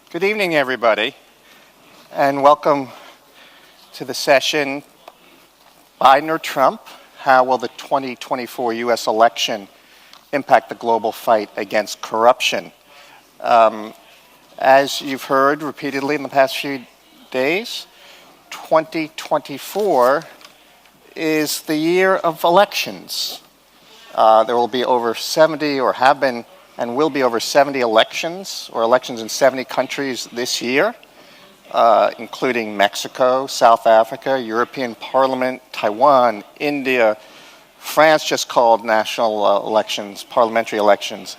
Good evening, everybody, and welcome to the session, Biden or Trump? How will the 2024 U.S. election impact the global fight against corruption? As you've heard repeatedly in the past few days, 2024 is the year of elections. There will be over 70, or have been, and will be over 70 elections, or elections in 70 countries this year, including Mexico, South Africa, European Parliament, Taiwan, India. France just called national elections, parliamentary elections.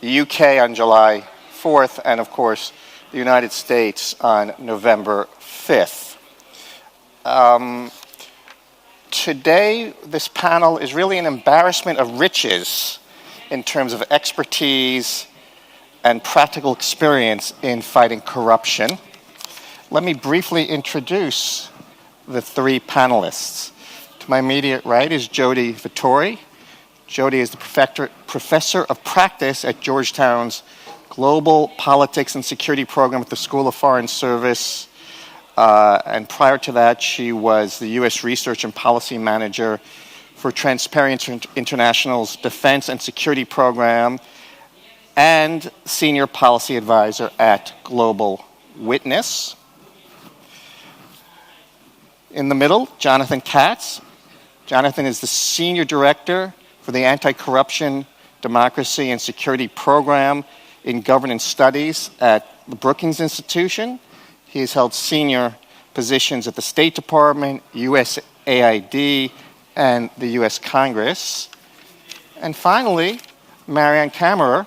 The UK on July 4th, and of course, the United States on November 5th. Today, this panel is really an embarrassment of riches in terms of expertise and practical experience in fighting corruption. Let me briefly introduce the three panelists. To my immediate right is Jody Vittori. Jody is the professor of practice at Georgetown's Global Politics and Security program at the School of Foreign Service. And prior to that, she was the U.S. Research and Policy Manager for Transparency International's Defense and Security Program and Senior Policy Advisor at Global Witness. In the middle, Jonathan Katz. Jonathan is the Senior Director for the Anti-Corruption, Democracy, and Security Program in Governance Studies at the Brookings Institution. He has held senior positions at the State Department, USAID, and the U.S. Congress. And finally, Marianne Kammerer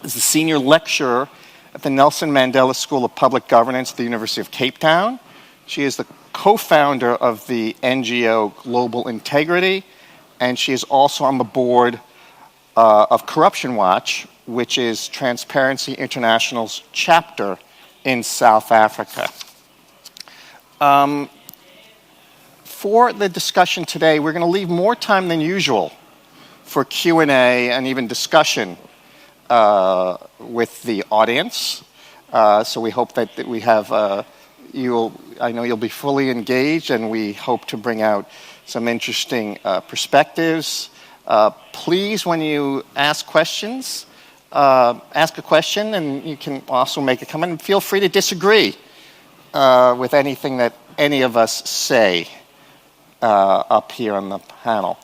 is the Senior Lecturer at the Nelson Mandela School of Public Governance at the University of Cape Town. She is the co-founder of the NGO Global Integrity, and she is also on the board of Corruption Watch, which is Transparency International's chapter in South Africa. For the discussion today, we're going to leave more time than usual for Q&A and even discussion with the audience. So we hope that we have, I know you'll be fully engaged, and we hope to bring out some interesting perspectives. Please, when you ask questions, ask a question, and you can also make a comment. And feel free to disagree with anything that any of us say up here on the panel.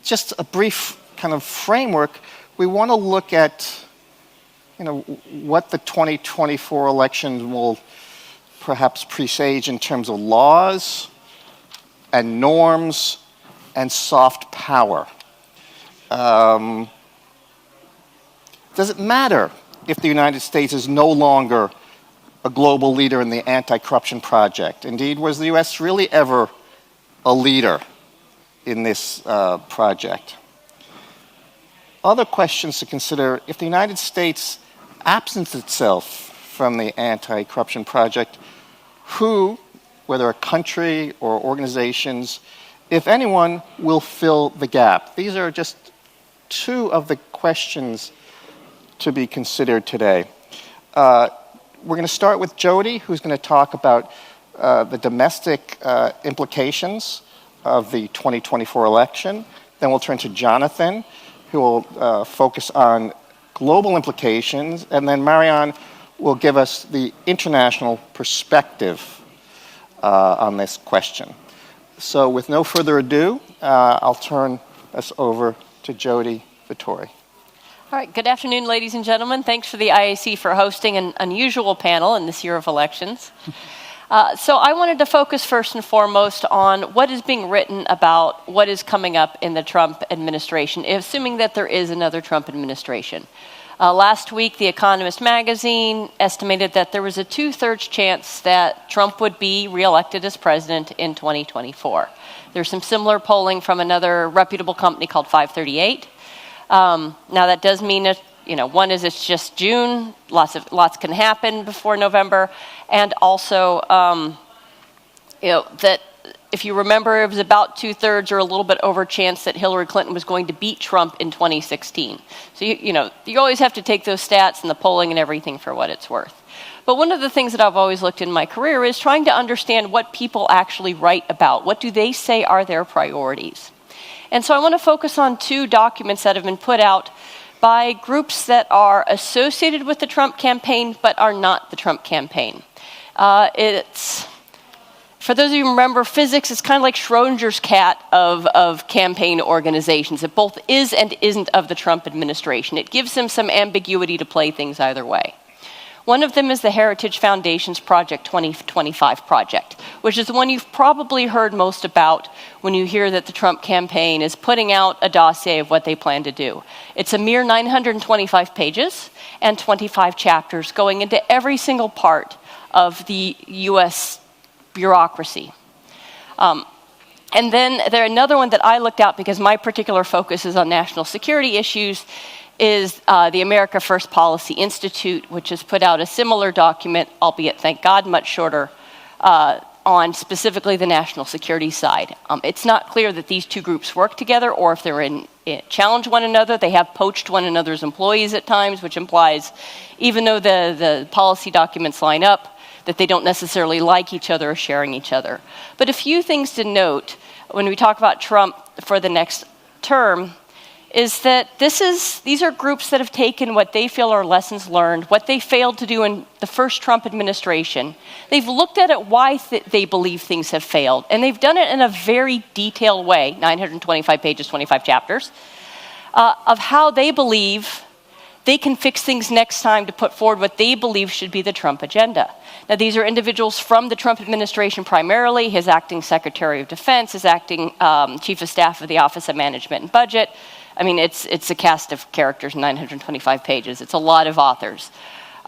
Just a brief kind of framework. We want to look at, what the 2024 election will perhaps presage in terms of laws and norms and soft power. Does it matter if the United States is no longer a global leader in the anti-corruption project? Indeed, was the U.S. really ever a leader in this project? Other questions to consider: if the United States absents itself from the anti-corruption project, who, whether a country or organizations, if anyone, will fill the gap? These are just two of the questions to be considered today. We're going to start with Jody, who's going to talk about the domestic implications of the 2024 election. Then we'll turn to Jonathan, who will focus on global implications. And then Marianne will give us the international perspective on this question. So with no further ado, I'll turn us over to Jody Vittori. All right, good afternoon, ladies and gentlemen. Thanks for the IAC for hosting an unusual panel in this year of elections. So I wanted to focus first and foremost on what is being written about what is coming up in the Trump administration, assuming that there is another Trump administration. Last week, The Economist magazine estimated that there was a 2/3 chance that Trump would be reelected as president in 2024. There's some similar polling from another reputable company called 538. Now that does mean that, one is it's just June, lots can happen before November, and also that if you remember, it was about 2/3 or a little bit over chance that Hillary Clinton was going to beat Trump in 2016. So, you always have to take those stats and the polling and everything for what it's worth. But one of the things that I've always looked in my career is trying to understand what people actually write about. What do they say are their priorities? And so I want to focus on 2 documents that have been put out by groups that are associated with the Trump campaign but are not the Trump campaign. For those of you who remember, physics is kind of like Schrodinger's cat of campaign organizations. It both is and isn't of the Trump administration. It gives them some ambiguity to play things either way. One of them is the Heritage Foundation's Project 2025 project, which is the one you've probably heard most about when you hear that the Trump campaign is putting out a dossier of what they plan to do. It's a mere 925 pages and 25 chapters going into every single part of the U.S. bureaucracy. And then another one that I looked at because my particular focus is on national security issues is the America First Policy Institute, which has put out a similar document, albeit, thank God, much shorter, on specifically the national security side. It's not clear that these 2 groups work together or if they're challenge one another. They have poached one another's employees at times, which implies, even though the policy documents line up, that they don't necessarily like each other or sharing each other. But a few things to note when we talk about Trump for the next term is that these are groups that have taken what they feel are lessons learned, what they failed to do in the first Trump administration. They've looked at it why they believe things have failed, and they've done it in a very detailed way, 925 pages, 25 chapters, of how they believe they can fix things next time to put forward what they believe should be the Trump agenda. Now, these are individuals from the Trump administration primarily, his acting Secretary of Defense, his acting Chief of Staff of the Office of Management and Budget. I mean, it's a cast of characters, 925 pages. It's a lot of authors.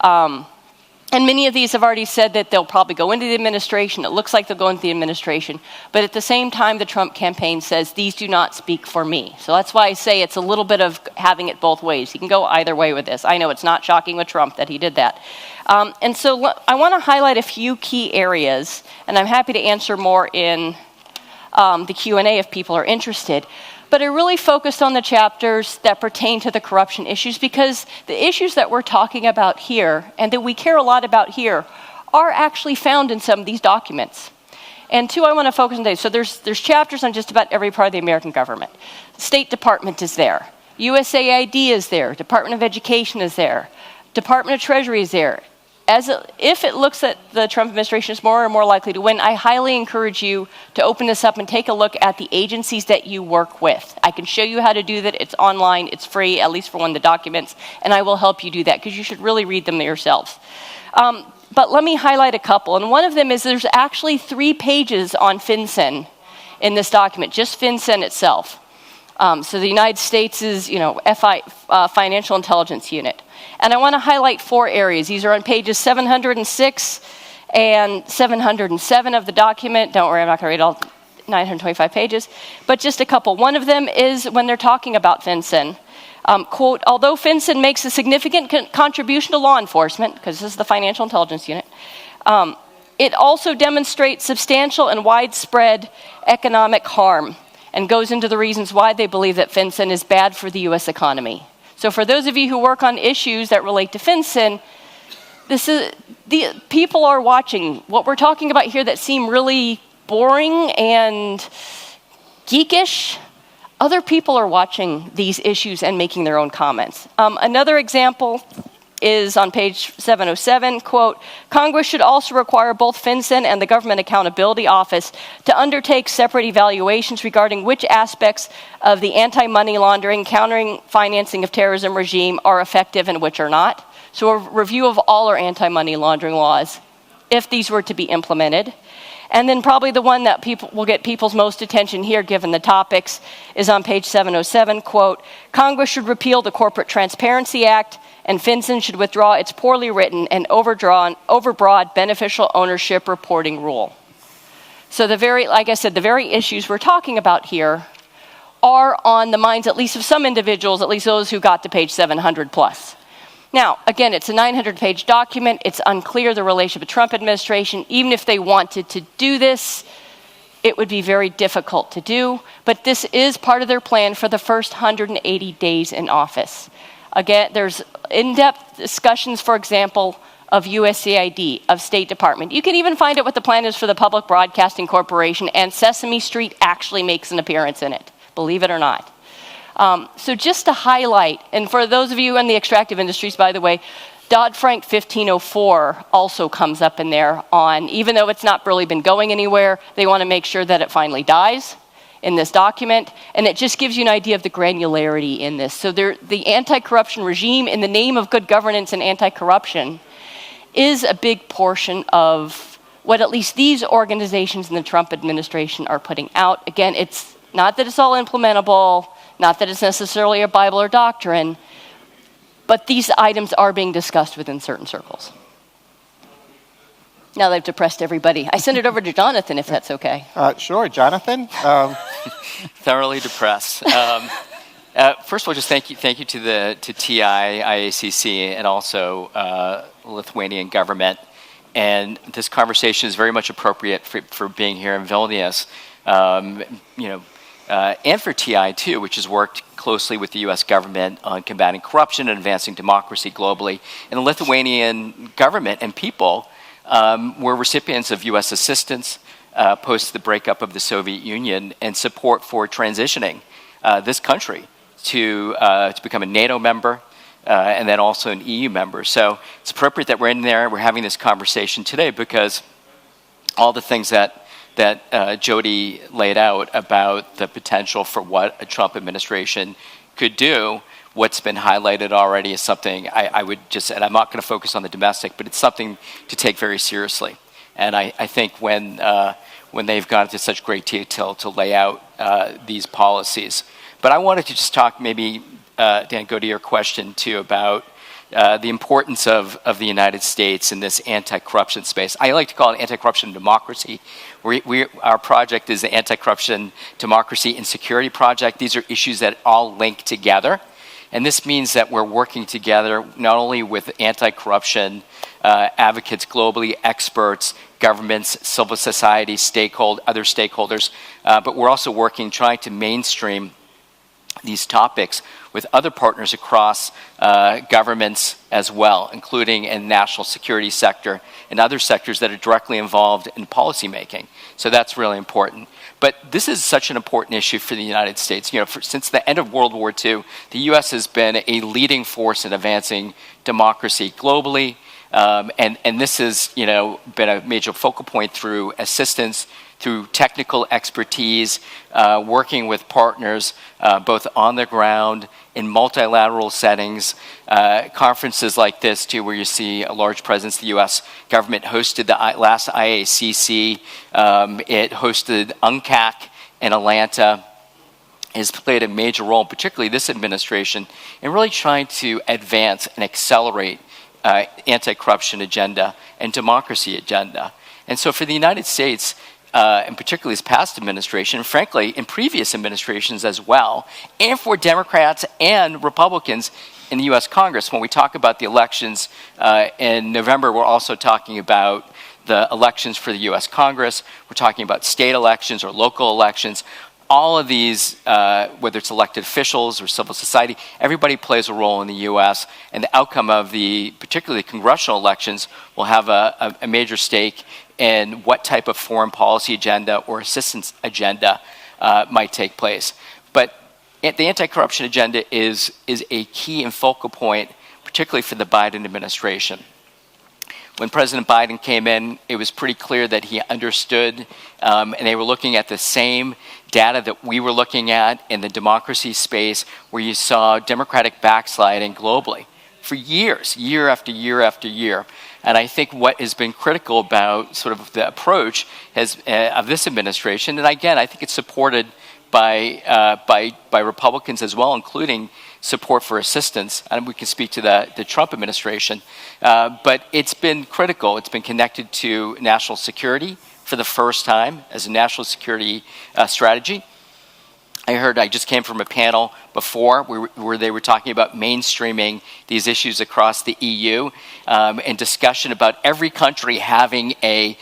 And many of these have already said that they'll probably go into the administration. It looks like they'll go into the administration. But at the same time, the Trump campaign says, these do not speak for me. So that's why I say it's a little bit of having it both ways. He can go either way with this. I know it's not shocking with Trump that he did that. And so I want to highlight a few key areas, and I'm happy to answer more in the Q&A if people are interested. But I really focused on the chapters that pertain to the corruption issues because the issues that we're talking about here and that we care a lot about here are actually found in some of these documents. And 2, I want to focus on today. So there's chapters on just about every part of the American government. State Department is there. USAID is there. Department of Education is there. Department of Treasury is there. If it looks that the Trump administration is more and more likely to win, I highly encourage you to open this up and take a look at the agencies that you work with. I can show you how to do that. It's online. It's free, at least for one of the documents, and I will help you do that because you should really read them yourselves. But let me highlight a couple, and one of them is there's actually 3 pages on FinCEN in this document, just FinCEN itself. So the United States' Financial Intelligence Unit. And I want to highlight 4 areas. These are on pages 706 and 707 of the document. Don't worry, I'm not going to read all 925 pages, but just a couple. One of them is when they're talking about FinCEN. Quote, although FinCEN makes a significant contribution to law enforcement, because this is the Financial Intelligence Unit, it also demonstrates substantial and widespread economic harm and goes into the reasons why they believe that FinCEN is bad for the U.S. economy. So for those of you who work on issues that relate to FinCEN, the people are watching. What we're talking about here that seem really boring and geekish, other people are watching these issues and making their own comments. Another example is on page 707, quote, Congress should also require both FinCEN and the Government Accountability Office to undertake separate evaluations regarding which aspects of the anti-money laundering, countering financing of terrorism regime are effective and which are not. So a review of all our anti-money laundering laws, if these were to be implemented. And then probably the one that will get people's most attention here, given the topics, is on page 707, quote, Congress should repeal the Corporate Transparency Act, and FinCEN should withdraw its poorly written and overbroad beneficial ownership reporting rule. So like I said, the very issues we're talking about here are on the minds, at least of some individuals, at least those who got to page 700 plus. Now, again, it's a 900-page document. It's unclear the relationship with the Trump administration. Even if they wanted to do this, it would be very difficult to do, but this is part of their plan for the first 180 days in office. Again, there's in-depth discussions, for example, of USAID, of State Department. You can even find out what the plan is for the Public Broadcasting Corporation, and Sesame Street actually makes an appearance in it, believe it or not. So just to highlight, and for those of you in the extractive industries, by the way, Dodd-Frank 1504 also comes up in there on, even though it's not really been going anywhere, they want to make sure that it finally dies in this document, and it just gives you an idea of the granularity in this. So the anti-corruption regime, in the name of good governance and anti-corruption, is a big portion of what at least these organizations in the Trump administration are putting out. Again, it's not that it's all implementable, not that it's necessarily a Bible or doctrine, but these items are being discussed within certain circles. Now that I've depressed everybody, I send it over to Jonathan, if that's okay. Sure, Jonathan. Thoroughly depressed. First of all, just thank you to TI, IACC, and also Lithuanian government. And this conversation is very much appropriate for being here in Vilnius, and for TI too, which has worked closely with the U.S. government on combating corruption and advancing democracy globally. And the Lithuanian government and people were recipients of U.S. assistance post the breakup of the Soviet Union and support for transitioning this country to become a NATO member and then also an EU member. So it's appropriate that we're in there, we're having this conversation today, because all the things that Jody laid out about the potential for what a Trump administration could do, what's been highlighted already is something I would just, and I'm not going to focus on the domestic, but it's something to take very seriously. And I think when they've gone into such great detail to lay out these policies. But I wanted to just talk, maybe, Dan, go to your question too, about the importance of the United States in this anti-corruption space. I like to call it anti-corruption democracy. Our project is the Anti-Corruption Democracy and Security Project. These are issues that all link together. And this means that we're working together not only with anti-corruption advocates globally, experts, governments, civil society, other stakeholders, but we're also working, trying to mainstream these topics with other partners across governments as well, including in the national security sector and other sectors that are directly involved in policymaking. So that's really important. But this is such an important issue for the United States. Since the end of World War II, the U.S. has been a leading force in advancing democracy globally, and this has, been a major focal point through assistance, through technical expertise, working with partners both on the ground, in multilateral settings, conferences like this too, where you see a large presence. The U.S. government hosted the last IACC. It hosted UNCAC in Atlanta. Has played a major role, particularly this administration, in really trying to advance and accelerate anti-corruption agenda and democracy agenda. And so for the United States, and particularly this past administration, and frankly, in previous administrations as well, and for Democrats and Republicans in the U.S. Congress, when we talk about the elections in November, we're also talking about the elections for the U.S. Congress. We're talking about state elections or local elections. All of these, whether it's elected officials or civil society, everybody plays a role in the U.S., and the outcome of particularly congressional elections, will have a major stake in what type of foreign policy agenda or assistance agenda might take place. But the anti-corruption agenda is a key and focal point, particularly for the Biden administration. When President Biden came in, it was pretty clear that he understood, and they were looking at the same data that we were looking at in the democracy space, where you saw Democratic backsliding globally for years, year after year after year. And I think what has been critical about sort of the approach of this administration, and again, I think it's supported by Republicans as well, including support for assistance, and we can speak to the Trump administration, but it's been critical. It's been connected to national security for the first time as a national security strategy. I just came from a panel before where they were talking about mainstreaming these issues across the EU, and discussion about every country having a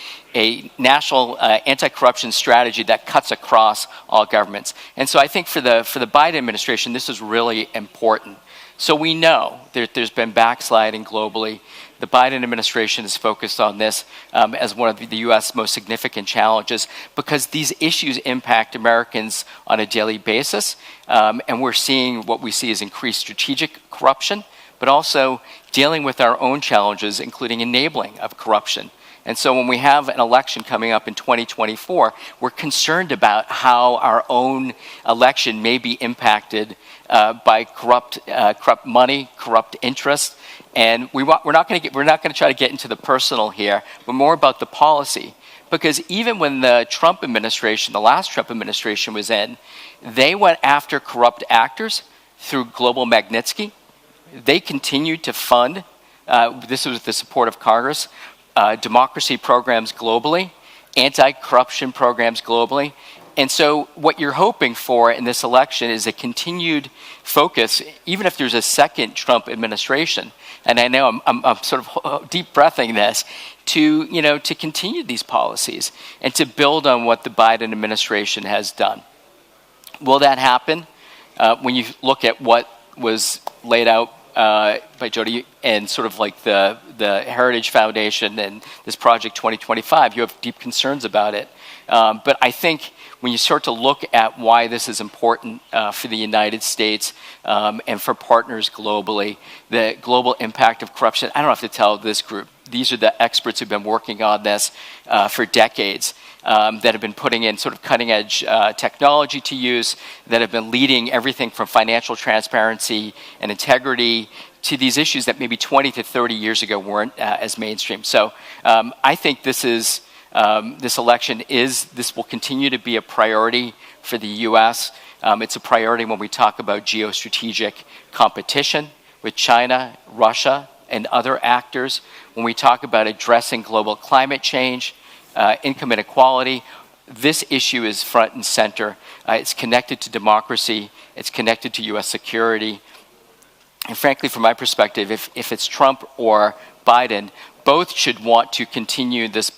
national anti-corruption strategy that cuts across all governments. And so I think for the Biden administration, this is really important. So we know there's been backsliding globally. The Biden administration is focused on this as one of the U.S. most significant challenges because these issues impact Americans on a daily basis. And we're seeing what we see as increased strategic corruption, but also dealing with our own challenges, including enabling of corruption. And so when we have an election coming up in 2024, we're concerned about how our own election may be impacted by corrupt money, corrupt interest. And we're not going to try to get into the personal here, but more about the policy. Because even when the Trump administration, the last Trump administration was in, they went after corrupt actors through Global Magnitsky. They continued to fund, this was with the support of Congress, democracy programs globally, anti-corruption programs globally. And so what you're hoping for in this election is a continued focus, even if there's a second Trump administration. And I know I'm sort of deep breathing this, to continue these policies and to build on what the Biden administration has done. Will that happen? When you look at what was laid out by Jody and sort of like the Heritage Foundation and this Project 2025, you have deep concerns about it. But I think when you start to look at why this is important for the United States and for partners globally, the global impact of corruption, I don't have to tell this group. These are the experts who've been working on this for decades, that have been putting in sort of cutting-edge technology to use, that have been leading everything from financial transparency and integrity to these issues that maybe 20 to 30 years ago weren't as mainstream. So I think this election will continue to be a priority for the U.S. It's a priority when we talk about geostrategic competition with China, Russia, and other actors. When we talk about addressing global climate change, income inequality, this issue is front and center. It's connected to democracy. It's connected to U.S. security. And frankly, from my perspective, if it's Trump or Biden, both should want to continue this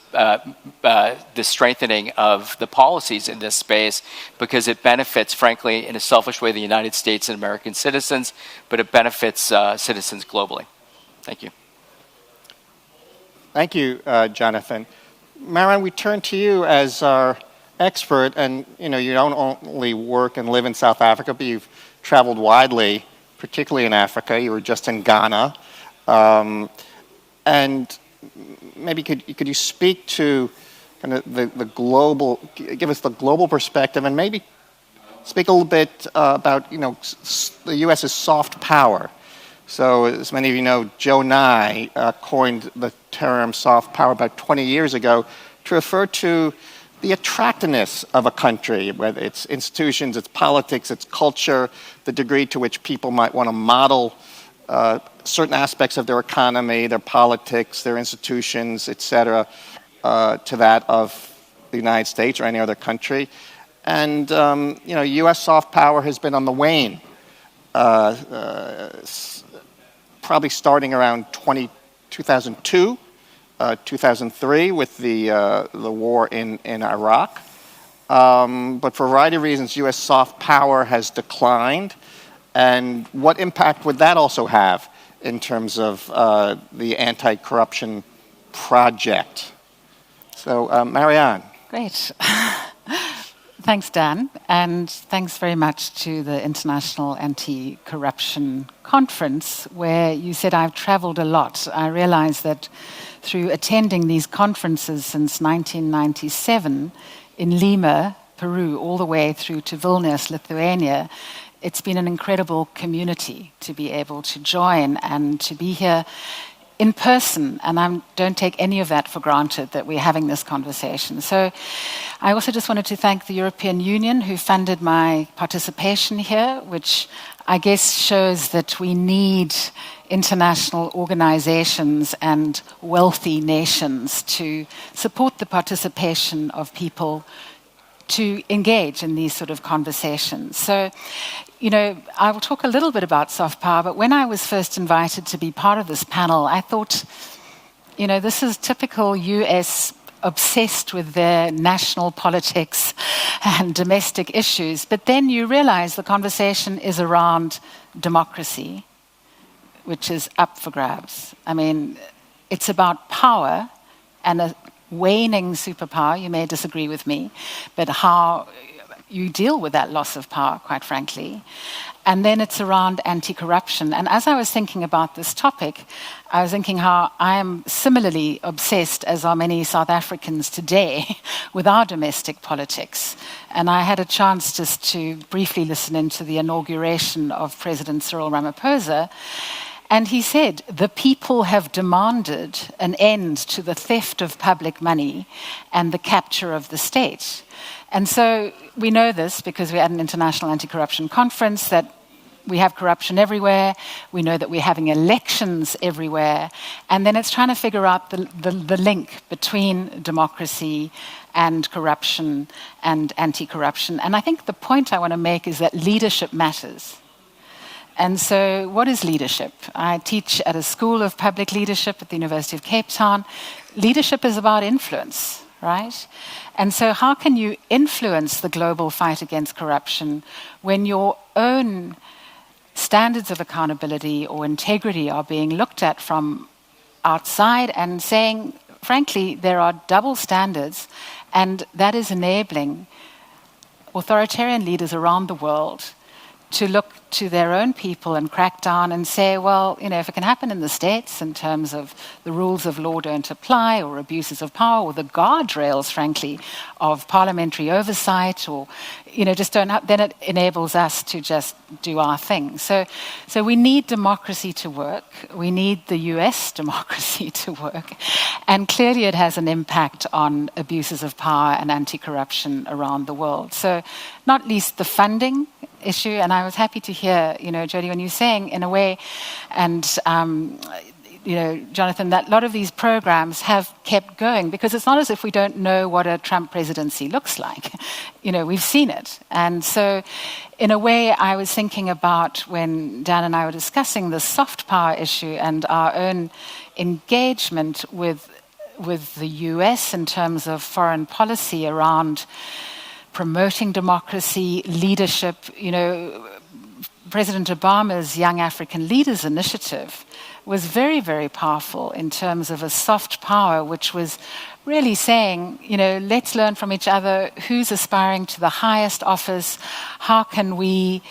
strengthening of the policies in this space because it benefits, frankly, in a selfish way, the United States and American citizens, but it benefits citizens globally. Thank you. Thank you, Jonathan. Marianne, we turn to you as our expert, and you don't only work and live in South Africa, but you've traveled widely, particularly in Africa. You were just in Ghana. And maybe could you speak to kind of the global, give us the global perspective, and maybe speak a little bit about the U.S.'s soft power. So, as many of you know, Joe Nye coined the term soft power about 20 years ago to refer to the attractiveness of a country, whether it's institutions, its politics, its culture, the degree to which people might want to model certain aspects of their economy, their politics, their institutions, etc., to that of the United States or any other country. And, U.S. soft power has been on the wane, probably starting around 2002, 2003 with the war in Iraq. But for a variety of reasons, U.S. soft power has declined. And what impact would that also have in terms of the anti-corruption project? So, Marianne. Great. Thanks, Dan, and thanks very much to the International Anti-Corruption Conference, where you said I've traveled a lot. I realize that through attending these conferences since 1997 in Lima, Peru, all the way through to Vilnius, Lithuania, it's been an incredible community to be able to join and to be here in person, and I don't take any of that for granted that we're having this conversation. So I also just wanted to thank the European Union who funded my participation here, which I guess shows that we need international organizations and wealthy nations to support the participation of people to engage in these sort of conversations. So, I will talk a little bit about soft power, but when I was first invited to be part of this panel, I thought, this is typical US obsessed with their national politics and domestic issues. But then you realize the conversation is around democracy, which is up for grabs. I mean, it's about power and a waning superpower. You may disagree with me, but how you deal with that loss of power, quite frankly. And then it's around anti-corruption. And as I was thinking about this topic, I was thinking how I am similarly obsessed, as are many South Africans today, with our domestic politics. And I had a chance just to briefly listen into the inauguration of President Cyril Ramaphosa. And he said, the people have demanded an end to the theft of public money and the capture of the state. And so we know this because we're at an international anti-corruption conference, that we have corruption everywhere. We know that we're having elections everywhere. And then it's trying to figure out the link between democracy and corruption and anti-corruption. And I think the point I want to make is that leadership matters. And so what is leadership? I teach at a school of public leadership at the University of Cape Town. Leadership is about influence, right? And so how can you influence the global fight against corruption when your own standards of accountability or integrity are being looked at from outside and saying, frankly, there are double standards, and that is enabling authoritarian leaders around the world to look to their own people and crack down and say, well, if it can happen in the States in terms of the rules of law don't apply, or abuses of power, or the guardrails, frankly, of parliamentary oversight, or, just don't have, then it enables us to just do our thing. So we need democracy to work. We need the US democracy to work. And clearly it has an impact on abuses of power and anti-corruption around the world. So not least the funding issue, and I was happy to hear, Jody, when you're saying in a way, and Jonathan, that a lot of these programs have kept going, because it's not as if we don't know what a Trump presidency looks like. We've seen it. And so in a way, I was thinking about when Dan and I were discussing the soft power issue and our own engagement with the US in terms of foreign policy around promoting democracy, leadership. President Obama's Young African Leaders Initiative was very, very powerful in terms of a soft power, which was really saying, let's learn from each other who's aspiring to the highest office, how can we,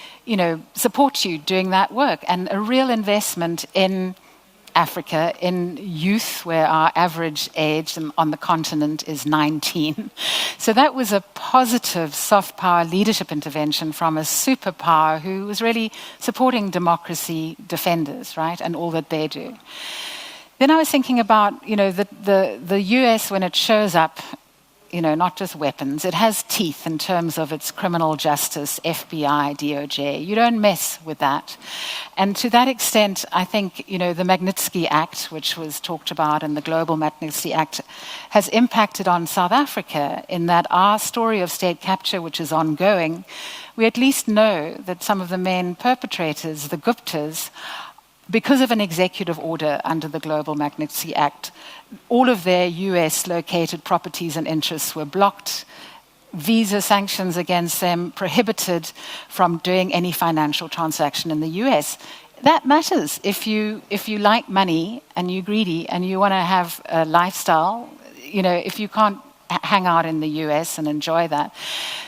support you doing that work, and a real investment in Africa, in youth, where our average age on the continent is 19. So that was a positive soft power leadership intervention from a superpower who was really supporting democracy defenders, right, and all that they do. Then I was thinking about, the US, when it shows up, not just weapons, it has teeth in terms of its criminal justice, FBI, DOJ. You don't mess with that. And to that extent, I think, the Magnitsky Act, which was talked about, and the Global Magnitsky Act, has impacted on South Africa in that our story of state capture, which is ongoing, we at least know that some of the main perpetrators, the Guptas, because of an executive order under the Global Magnitsky Act, all of their US-located properties and interests were blocked, visa sanctions against them prohibited from doing any financial transaction in the US. That matters. If you like money and you're greedy and you want to have a lifestyle, if you can't hang out in the US and enjoy that.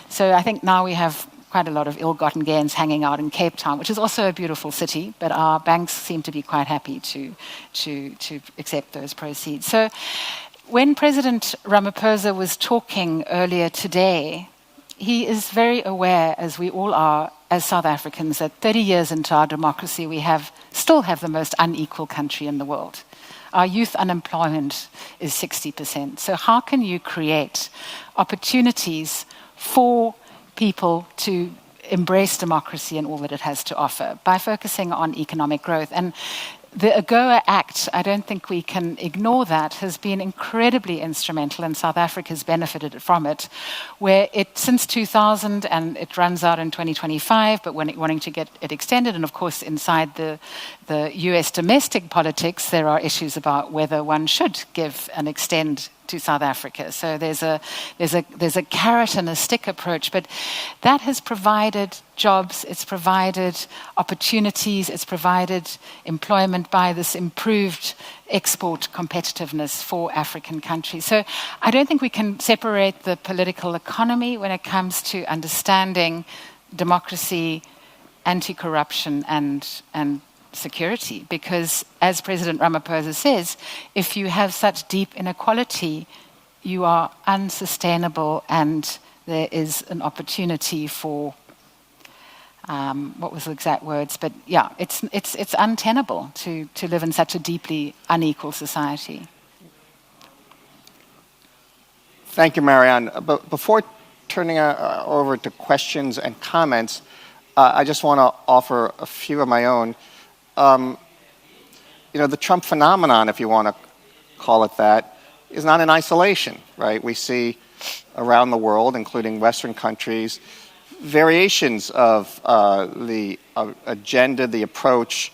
So I think now we have quite a lot of ill-gotten gains hanging out in Cape Town, which is also a beautiful city, but our banks seem to be quite happy to accept those proceeds. So when President Ramaphosa was talking earlier today, he is very aware, as we all are, as South Africans, that 30 years into our democracy, we still have the most unequal country in the world. Our youth unemployment is 60%. So how can you create opportunities for people to embrace democracy and all that it has to offer by focusing on economic growth? And the AGOA Act, I don't think we can ignore that, has been incredibly instrumental, and South Africa's benefited from it, where since 2000, and it runs out in 2025, but wanting to get it extended, and of course inside the US domestic politics, there are issues about whether one should give and extend to South Africa. So there's a carrot and a stick approach, but that has provided jobs, it's provided opportunities, it's provided employment by this improved export competitiveness for African countries. So I don't think we can separate the political economy when it comes to understanding democracy, anti-corruption, and security, because as President Ramaphosa says, if you have such deep inequality, you are unsustainable, and there is an opportunity for what was the exact words, but yeah, it's untenable to live in such a deeply unequal society. Thank you, Marianne. But before turning over to questions and comments, I just want to offer a few of my own. The Trump phenomenon, if you want to call it that, is not in isolation, right? We see around the world, including Western countries, variations of the agenda, the approach,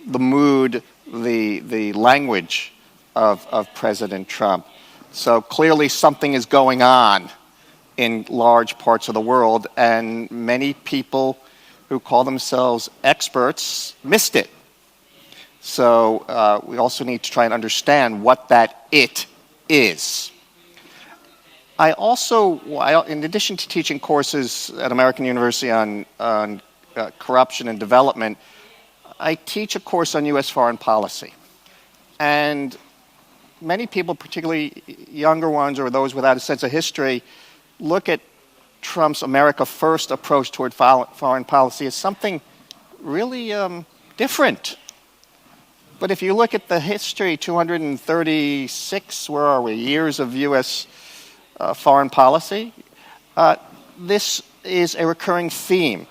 the mood, the language of President Trump. So clearly something is going on in large parts of the world, and many people who call themselves experts missed it. So we also need to try and understand what that it is. I also, in addition to teaching courses at American University on corruption and development, I teach a course on U.S. foreign policy. And many people, particularly younger ones or those without a sense of history, look at Trump's America First approach toward foreign policy as something really different. But if you look at the history, 236, where are we, years of U.S. Foreign policy, this is a recurring theme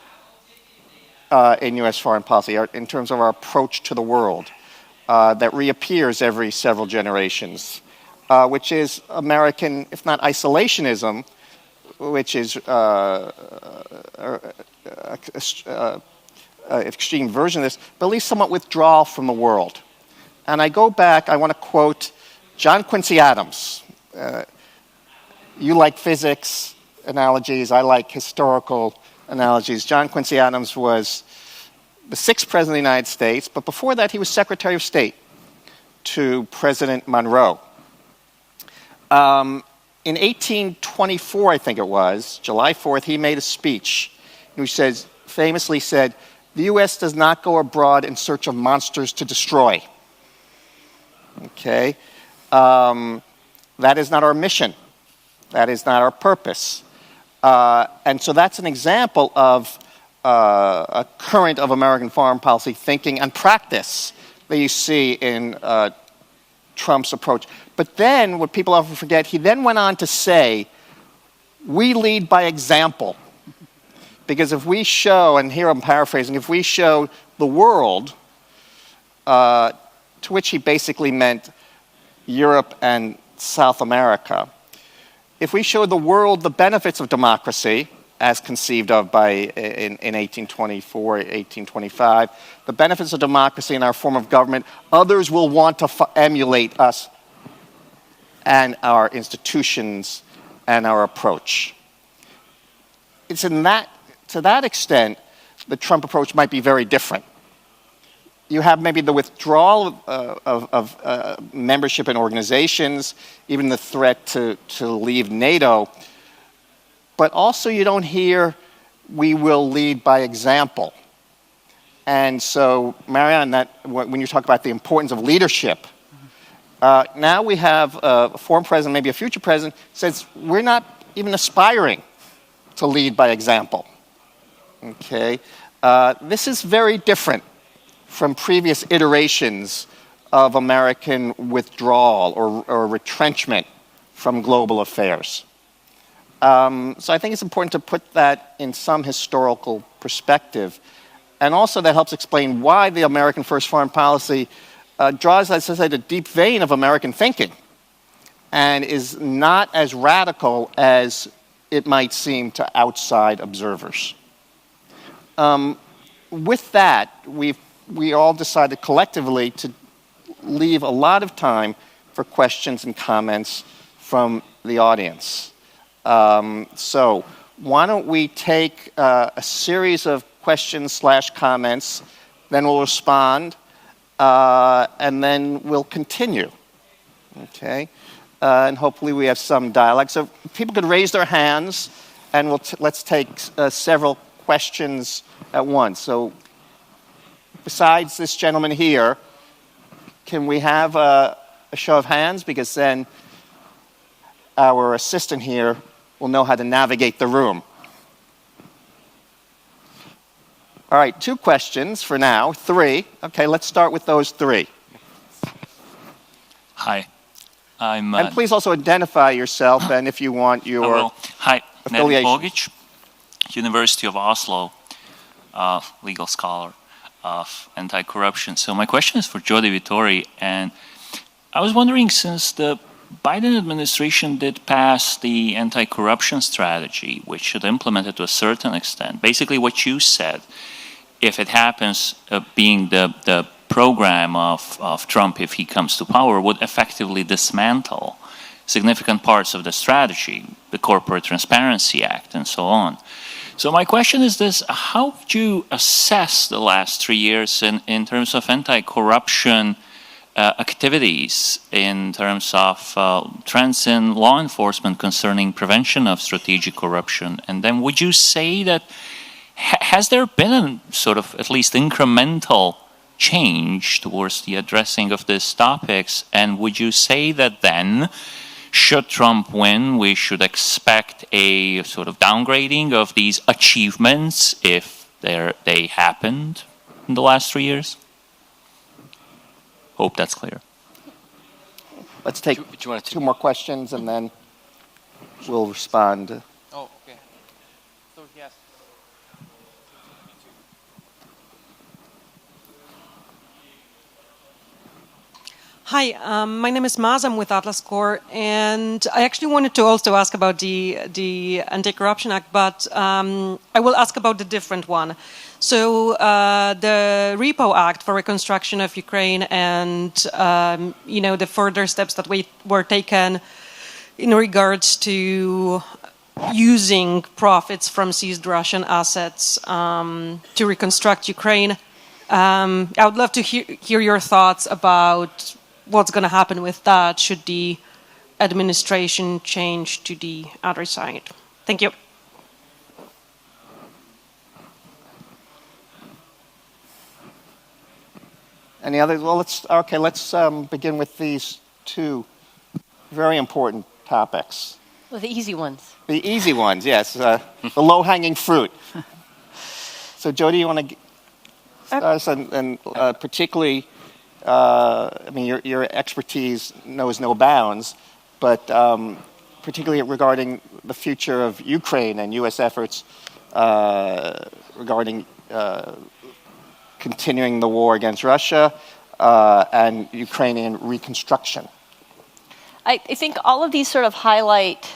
in U.S. foreign policy in terms of our approach to the world that reappears every several generations, which is American, if not isolationism, which is extreme version of this, but at least somewhat withdrawal from the world. And I go back, I want to quote John Quincy Adams. You like physics analogies, I like historical analogies. John Quincy Adams was the 6th President of the United States, but before that he was Secretary of State to President Monroe. In 1824, I think it was, July 4th, he made a speech which famously said, "The U.S. does not go abroad in search of monsters to destroy." Okay? That is not our mission. That is not our purpose. And so that's an example of a current of American foreign policy thinking and practice that you see in Trump's approach. But then, what people often forget, he then went on to say, we lead by example. Because if we show, and here I'm paraphrasing, if we show the world, to which he basically meant Europe and South America, if we show the world the benefits of democracy, as conceived of in 1824, 1825, the benefits of democracy in our form of government, others will want to emulate us and our institutions and our approach. It's to that extent, the Trump approach might be very different. You have maybe the withdrawal of membership in organizations, even the threat to leave NATO, but also you don't hear, we will lead by example. And so, Marianne, when you talk about the importance of leadership, now we have a former president, maybe a future president, says we're not even aspiring to lead by example. Okay? This is very different from previous iterations of American withdrawal or retrenchment from global affairs. So I think it's important to put that in some historical perspective. and also that helps explain why the American First Foreign Policy draws, as I said, a deep vein of American thinking and is not as radical as it might seem to outside observers. With that, we all decided collectively to leave a lot of time for questions and comments from the audience. So why don't we take a series of questions/comments, then we'll respond, and then we'll continue. Okay? And hopefully we have some dialogue. So people could raise their hands, and let's take several questions at once. So besides this gentleman here, can we have a show of hands? Because then our assistant here will know how to navigate the room. All right, 2 questions for now. 3. Okay, let's start with those 3. Hi. And please also identify yourself and if you want your Hi, affiliation. Neven Bogic, University of Oslo, legal scholar of anti-corruption. So my question is for Jody Vittori, and I was wondering, since the Biden administration did pass the anti-corruption strategy, which should implement it to a certain extent, basically what you said, if it happens, being the program of Trump, if he comes to power, would effectively dismantle significant parts of the strategy, the Corporate Transparency Act, and so on. So my question is this: how would you assess the last 3 years in terms of anti-corruption activities, in terms of trends in law enforcement concerning prevention of strategic corruption? And then would you say that, has there been a sort of at least incremental change towards the addressing of these topics? And would you say that then, should Trump win, we should expect a sort of downgrading of these achievements if they happened in the last 3 years? Hope that's clear. Let's take 2 more questions and then we'll respond. Oh, okay. So, yes. Hi, my name is Maz. I'm with Atlas Corps, and I actually wanted to also ask about the Anti-Corruption Act, but I will ask about the different one. So the Repo Act for reconstruction of Ukraine, and the further steps that were taken in regards to using profits from seized Russian assets to reconstruct Ukraine. I would love to hear your thoughts about what's going to happen with that should the administration change to the other side. Thank you. Any others? Well, let's begin with these 2 very important topics. Well, the easy ones. The easy ones, yes. The low-hanging fruit. So, Jody, you want to start us, and particularly, I mean, your expertise knows no bounds, but particularly regarding the future of Ukraine and U.S. efforts regarding continuing the war against Russia and Ukrainian reconstruction. I think all of these sort of highlight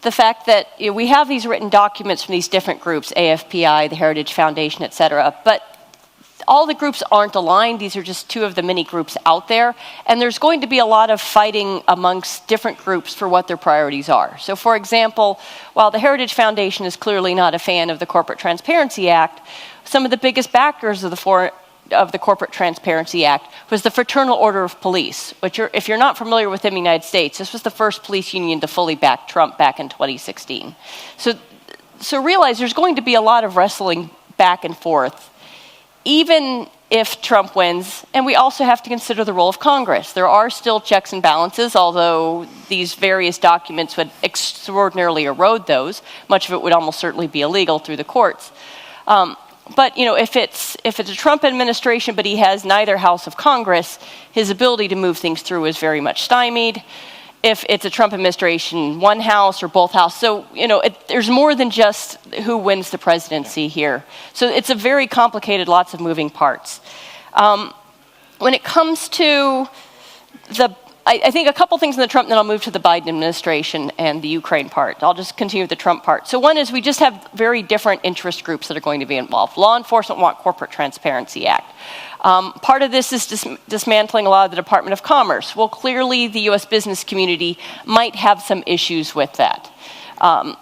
the fact that we have these written documents from these different groups, AFPI, the Heritage Foundation, et cetera, but all the groups aren't aligned. These are just 2 of the many groups out there. And there's going to be a lot of fighting amongst different groups for what their priorities are. So, for example, while the Heritage Foundation is clearly not a fan of the Corporate Transparency Act, some of the biggest backers of the Corporate Transparency Act was the Fraternal Order of Police, which, if you're not familiar with them in the United States, this was the first police union to fully back Trump back in 2016. So realize there's going to be a lot of wrestling back and forth, even if Trump wins, and we also have to consider the role of Congress. There are still checks and balances, although these various documents would extraordinarily erode those. Much of it would almost certainly be illegal through the courts. But if it's a Trump administration, but he has neither house of Congress, his ability to move things through is very much stymied. if it's a Trump administration, one house or both houses. So, there's more than just who wins the presidency here. So it's a very complicated, lots of moving parts. When it comes to I think a couple things in the Trump, then I'll move to the Biden administration and the Ukraine part. I'll just continue with the Trump part. So one is we just have very different interest groups that are going to be involved. Law enforcement want Corporate Transparency Act. Part of this is dismantling a lot of the Department of Commerce. Well, clearly the U.S. business community might have some issues with that. The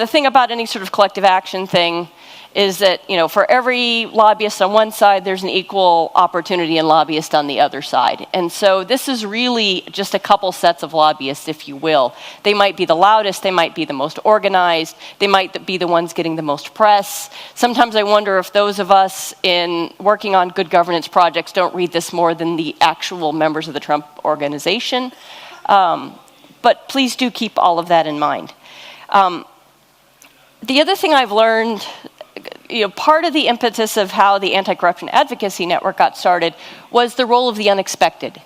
thing about any sort of collective action thing is that, for every lobbyist on one side, there's an equal opportunity and lobbyist on the other side. And so this is really just a couple sets of lobbyists, if you will. They might be the loudest, they might be the most organized, they might be the ones getting the most press. Sometimes I wonder if those of us in working on good governance projects don't read this more than the actual members of the Trump organization. But please do keep all of that in mind. The other thing I've learned, part of the impetus of how the Anti-Corruption Advocacy Network got started was the role of the unexpected.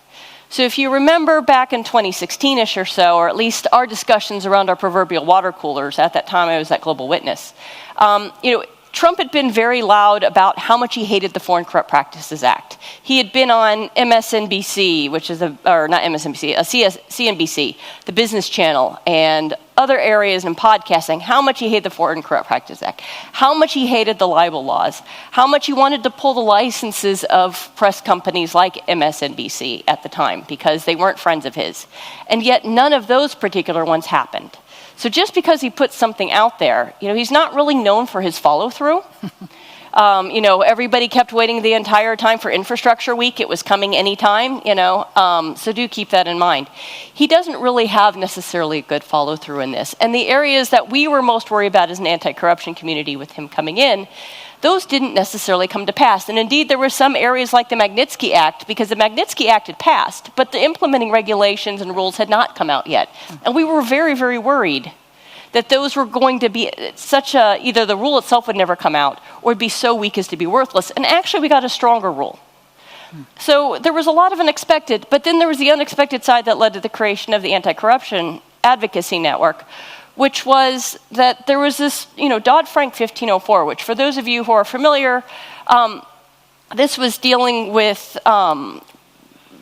So if you remember back in 2016-ish or so, or at least our discussions around our proverbial water coolers, at that time I was at Global Witness, Trump had been very loud about how much he hated the Foreign Corrupt Practices Act. He had been on MSNBC, CNBC, the Business Channel, and other areas in podcasting, how much he hated the Foreign Corrupt Practices Act, how much he hated the libel laws, how much he wanted to pull the licenses of press companies like MSNBC at the time because they weren't friends of his. And yet none of those particular ones happened. So just because he puts something out there, he's not really known for his follow-through. Everybody kept waiting the entire time for Infrastructure Week. It was coming anytime, so do keep that in mind. He doesn't really have necessarily a good follow-through in this. And the areas that we were most worried about as an anti-corruption community with him coming in, those didn't necessarily come to pass. And indeed, there were some areas like the Magnitsky Act, because the Magnitsky Act had passed, but the implementing regulations and rules had not come out yet. And we were very, very worried that those were going to be either the rule itself would never come out, or it'd be so weak as to be worthless. And actually, we got a stronger rule. So there was a lot of unexpected, but then there was the unexpected side that led to the creation of the Anti-Corruption Advocacy Network, which was that there was this, Dodd-Frank 1504, which for those of you who are familiar, this was dealing with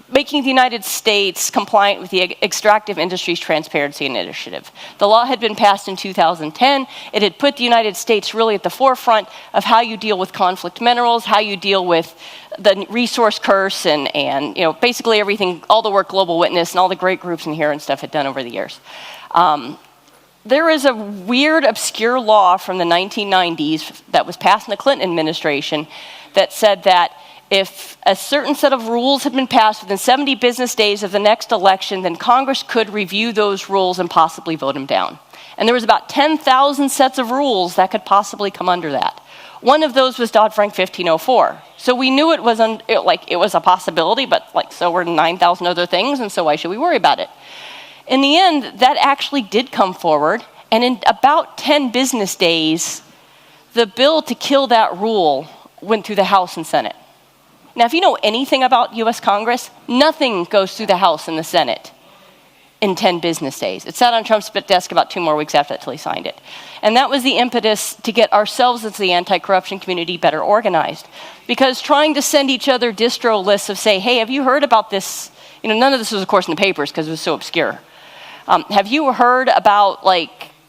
making the United States compliant with the Extractive Industries Transparency Initiative. The law had been passed in 2010. It had put the United States really at the forefront of how you deal with conflict minerals, how you deal with the resource curse, and basically everything, all the work Global Witness and all the great groups in here and stuff had done over the years. There is a weird, obscure law from the 1990s that was passed in the Clinton administration that said that if a certain set of rules had been passed within 70 business days of the next election, then Congress could review those rules and possibly vote them down. And there was about 10,000 sets of rules that could possibly come under that. One of those was Dodd-Frank 1504. So we knew it was a possibility, but so were 9,000 other things, and so why should we worry about it? In the end, that actually did come forward, and in about 10 business days, the bill to kill that rule went through the House and Senate. Now, if you know anything about U.S. Congress, nothing goes through the House and the Senate in 10 business days. It sat on Trump's desk about 2 more weeks after that till he signed it. And that was the impetus to get ourselves as the anti-corruption community better organized. Because trying to send each other distro lists of say, hey, have you heard about this? None of this was, of course, in the papers because it was so obscure. Have you heard about,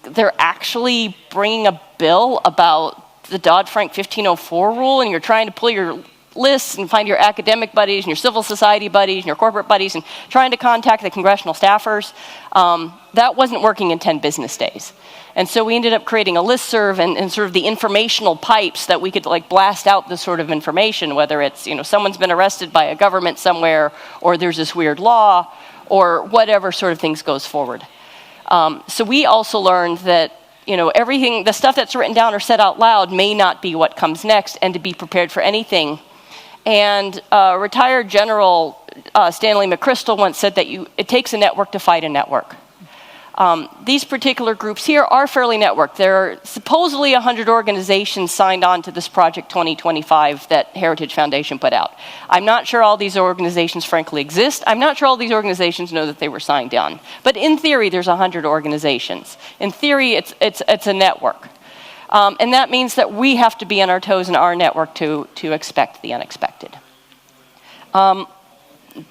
they're actually bringing a bill about the Dodd-Frank 1504 rule, and you're trying to pull your lists and find your academic buddies and your civil society buddies and your corporate buddies and trying to contact the congressional staffers? That wasn't working in 10 business days. And so we ended up creating a listserv and sort of the informational pipes that we could blast out this sort of information, whether it's, someone's been arrested by a government somewhere, or there's this weird law, or whatever sort of things goes forward. So we also learned that, everything, the stuff that's written down or said out loud may not be what comes next, and to be prepared for anything. And retired General Stanley McChrystal once said that it takes a network to fight a network. These particular groups here are fairly networked. There are supposedly 100 organizations signed on to this Project 2025 that Heritage Foundation put out. I'm not sure all these organizations frankly exist. I'm not sure all these organizations know that they were signed on. But in theory, there's 100 organizations. In theory, it's a network. And that means that we have to be on our toes in our network to expect the unexpected.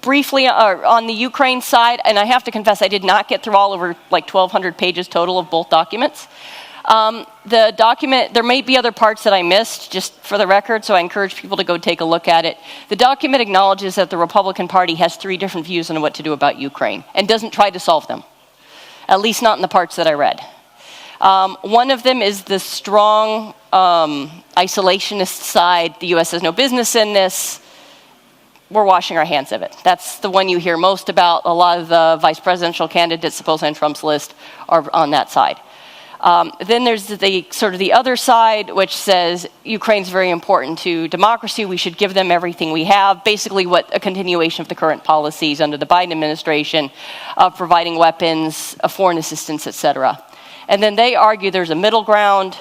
Briefly, on the Ukraine side, and I have to confess I did not get through all over like 1,200 pages total of both documents. The document, there may be other parts that I missed, just for the record, so I encourage people to go take a look at it. The document acknowledges that the Republican Party has 3 different views on what to do about Ukraine, and doesn't try to solve them, at least not in the parts that I read. One of them is the strong isolationist side. The U.S. has no business in this. We're washing our hands of it. That's the one you hear most about. A lot of the vice presidential candidates, supposedly on Trump's list, are on that side. Then there's the other side, which says Ukraine's very important to democracy. We should give them everything we have. Basically, a continuation of the current policies under the Biden administration of providing weapons, foreign assistance, etc. And then they argue there's a middle ground,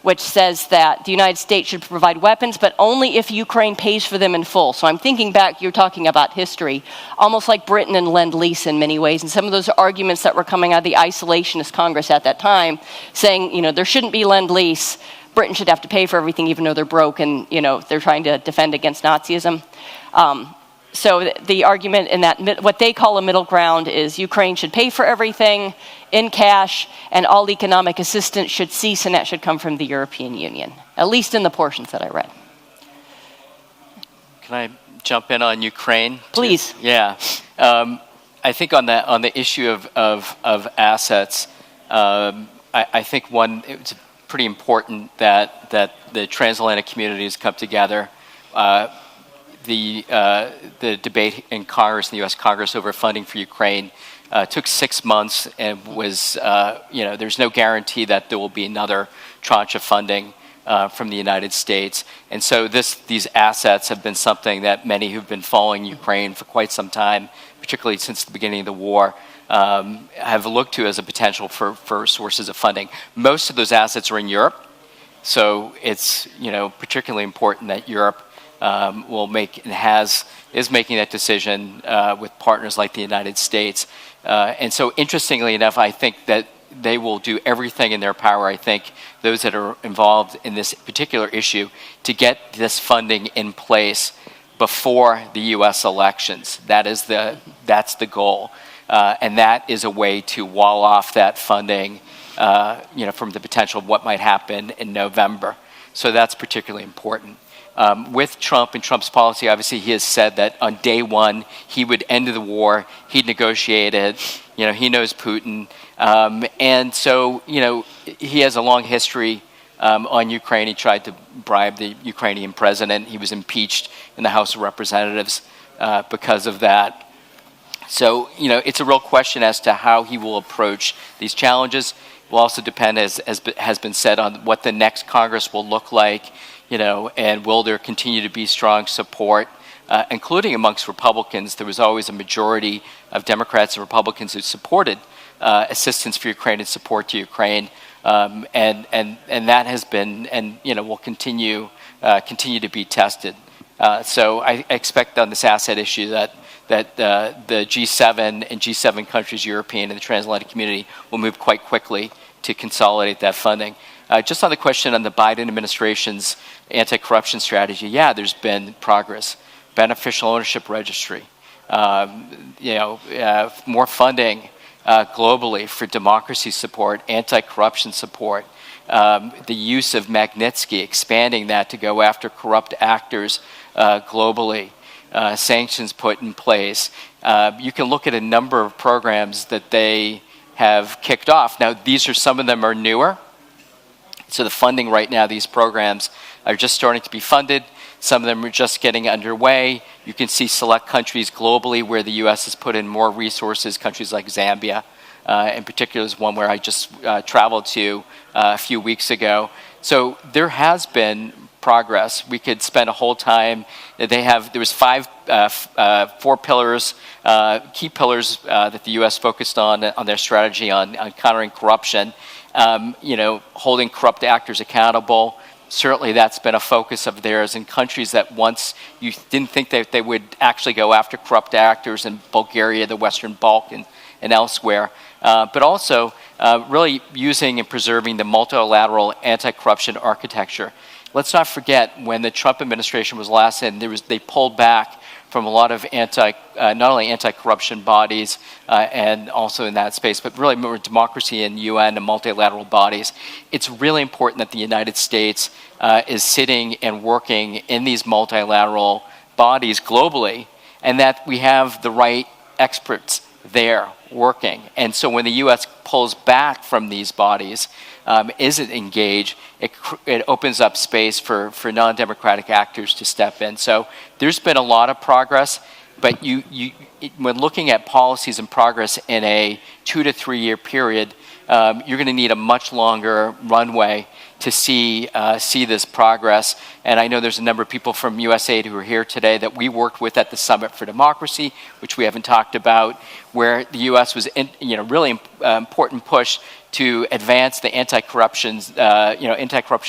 which says that the United States should provide weapons, but only if Ukraine pays for them in full. So I'm thinking back, you're talking about history, almost like Britain and Lend-Lease in many ways, and some of those arguments that were coming out of the isolationist Congress at that time, saying, there shouldn't be Lend-Lease, Britain should have to pay for everything even though they're broke and, they're trying to defend against Nazism. So the argument in that, what they call a middle ground, is Ukraine should pay for everything in cash, and all economic assistance should cease, and that should come from the European Union, at least in the portions that I read. Can I jump in on Ukraine? Please. Yeah. I think on the issue of assets, I think it's pretty important that the transatlantic communities come together. The debate in Congress, in the U.S. Congress, over funding for Ukraine took 6 months, and was, there's no guarantee that there will be another tranche of funding from the United States. And so these assets have been something that many who've been following Ukraine for quite some time, particularly since the beginning of the war, have looked to as a potential for sources of funding. Most of those assets are in Europe, so it's particularly important that Europe will make and is making that decision with partners like the United States. And so interestingly enough, I think that they will do everything in their power, I think, those that are involved in this particular issue, to get this funding in place before the U.S. elections. That's the goal. And that is a way to wall off that funding from the potential of what might happen in November. So that's particularly important. With Trump and Trump's policy, obviously he has said that on day one he would end the war, he'd negotiate it, he knows Putin, and so he has a long history on Ukraine. He tried to bribe the Ukrainian president. He was impeached in the House of Representatives because of that. So it's a real question as to how he will approach these challenges. Will also depend, as has been said, on what the next Congress will look like. And will there continue to be strong support, including amongst Republicans? There was always a majority of Democrats and Republicans who supported assistance for Ukraine and support to Ukraine, and that has been and will continue to be tested. So I expect on this asset issue that the G7 and G7 countries, European and the transatlantic community, will move quite quickly to consolidate that funding. Just on the question on the Biden administration's anti-corruption strategy, there's been progress. Beneficial ownership registry, more funding globally for democracy support, anti-corruption support, the use of Magnitsky, expanding that to go after corrupt actors globally, sanctions put in place. You can look at a number of programs that they have kicked off. Now, some of them are newer. So the funding right now, these programs are just starting to be funded. Some of them are just getting underway. You can see select countries globally where the U.S. has put in more resources, countries like Zambia, in particular, is one where I just traveled to a few weeks ago. So there has been progress. We could spend a whole time. There was 4 pillars, key pillars that the U.S. focused on their strategy on countering corruption. Holding corrupt actors accountable. Certainly that's been a focus of theirs in countries that once you didn't think that they would actually go after corrupt actors in Bulgaria, the Western Balkans, and elsewhere. But also really using and preserving the multilateral anti-corruption architecture. Let's not forget when the Trump administration was last in, they pulled back from a lot of not only anti-corruption bodies and also in that space, but really more democracy and UN and multilateral bodies. It's really important that the United States is sitting and working in these multilateral bodies globally, and that we have the right experts there working. And so when the U.S. pulls back from these bodies, isn't engaged, it opens up space for non-democratic actors to step in. So there's been a lot of progress, but when looking at policies and progress in a 2 to 3 year period, you're going to need a much longer runway to see this progress. And I know there's a number of people from USAID who are here today that we worked with at the Summit for Democracy, which we haven't talked about, where the U.S. was really important push to advance the anti-corruption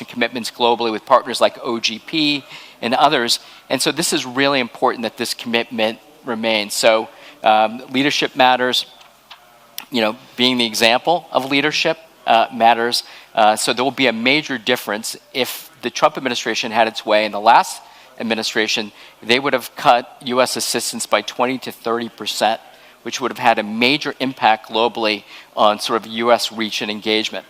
commitments globally with partners like OGP and others. And so this is really important that this commitment remains. So leadership matters. Being the example of leadership matters. So there will be a major difference if the Trump administration had its way in the last administration. They would have cut U.S. assistance by 20 to 30%, which would have had a major impact globally on sort of U.S. reach and engagement.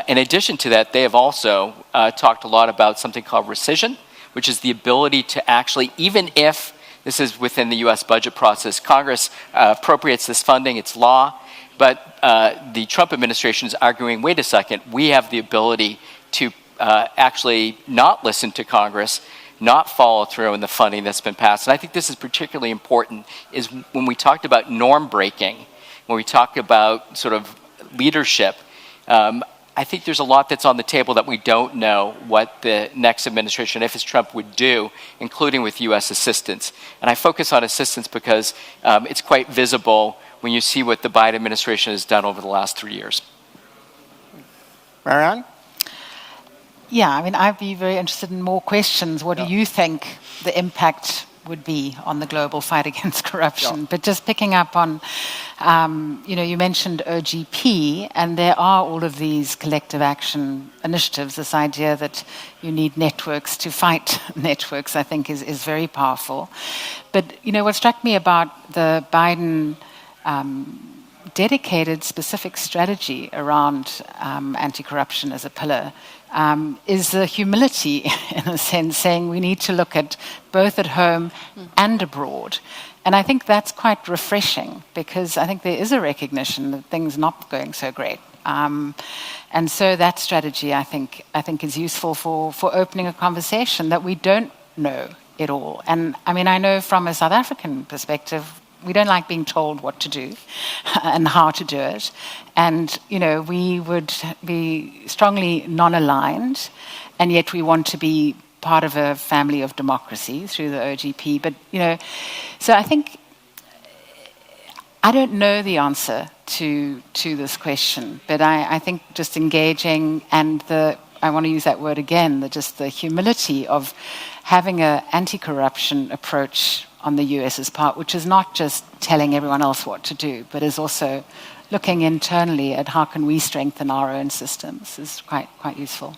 In addition to that, they have also talked a lot about something called rescission, which is the ability to actually, even if this is within the U.S. budget process, Congress appropriates this funding, it's law, but the Trump administration is arguing, wait a second, we have the ability to actually not listen to Congress, not follow through in the funding that's been passed. And I think this is particularly important, is when we talked about norm breaking, when we talk about sort of leadership, I think there's a lot that's on the table that we don't know what the next administration, if it's Trump, would do, including with U.S. assistance. And I focus on assistance because it's quite visible when you see what the Biden administration has done over the last 3 years. Marianne? Yeah, I mean, I'd be very interested in more questions. What do you think the impact would be on the global fight against corruption? But just picking up on, you mentioned OGP, and there are all of these collective action initiatives. This idea that you need networks to fight networks, I think, is very powerful. But, what struck me about the Biden dedicated specific strategy around anti-corruption as a pillar is the humility, in a sense, saying we need to look at both at home and abroad. And I think that's quite refreshing, because I think there is a recognition that things are not going so great. And so that strategy, I think is useful for opening a conversation that we don't know it all. And I mean, I know from a South African perspective, we don't like being told what to do and how to do it. And, we would be strongly non-aligned, and yet we want to be part of a family of democracy through the OGP. But, so I think I don't know the answer to this question, but I think just engaging and I want to use that word again, just the humility of having an anti-corruption approach on the US's part, which is not just telling everyone else what to do, but is also looking internally at how can we strengthen our own systems, is quite useful.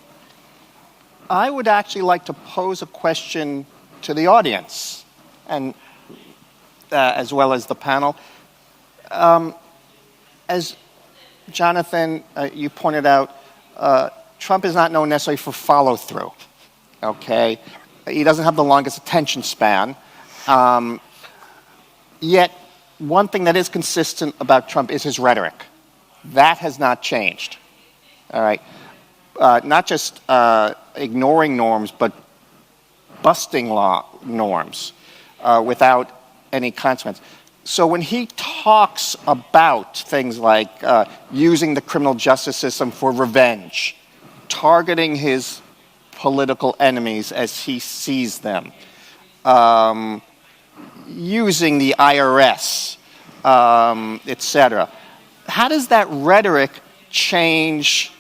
I would actually like to pose a question to the audience, and as well as the panel. As Jonathan, you pointed out, Trump is not known necessarily for follow-through, okay? He doesn't have the longest attention span. Yet, one thing that is consistent about Trump is his rhetoric. That has not changed. All right, not just ignoring norms, but busting norms without any consequence. So when he talks about things like using the criminal justice system for revenge, targeting his political enemies as he sees them, using the IRS, etc. How does that rhetoric change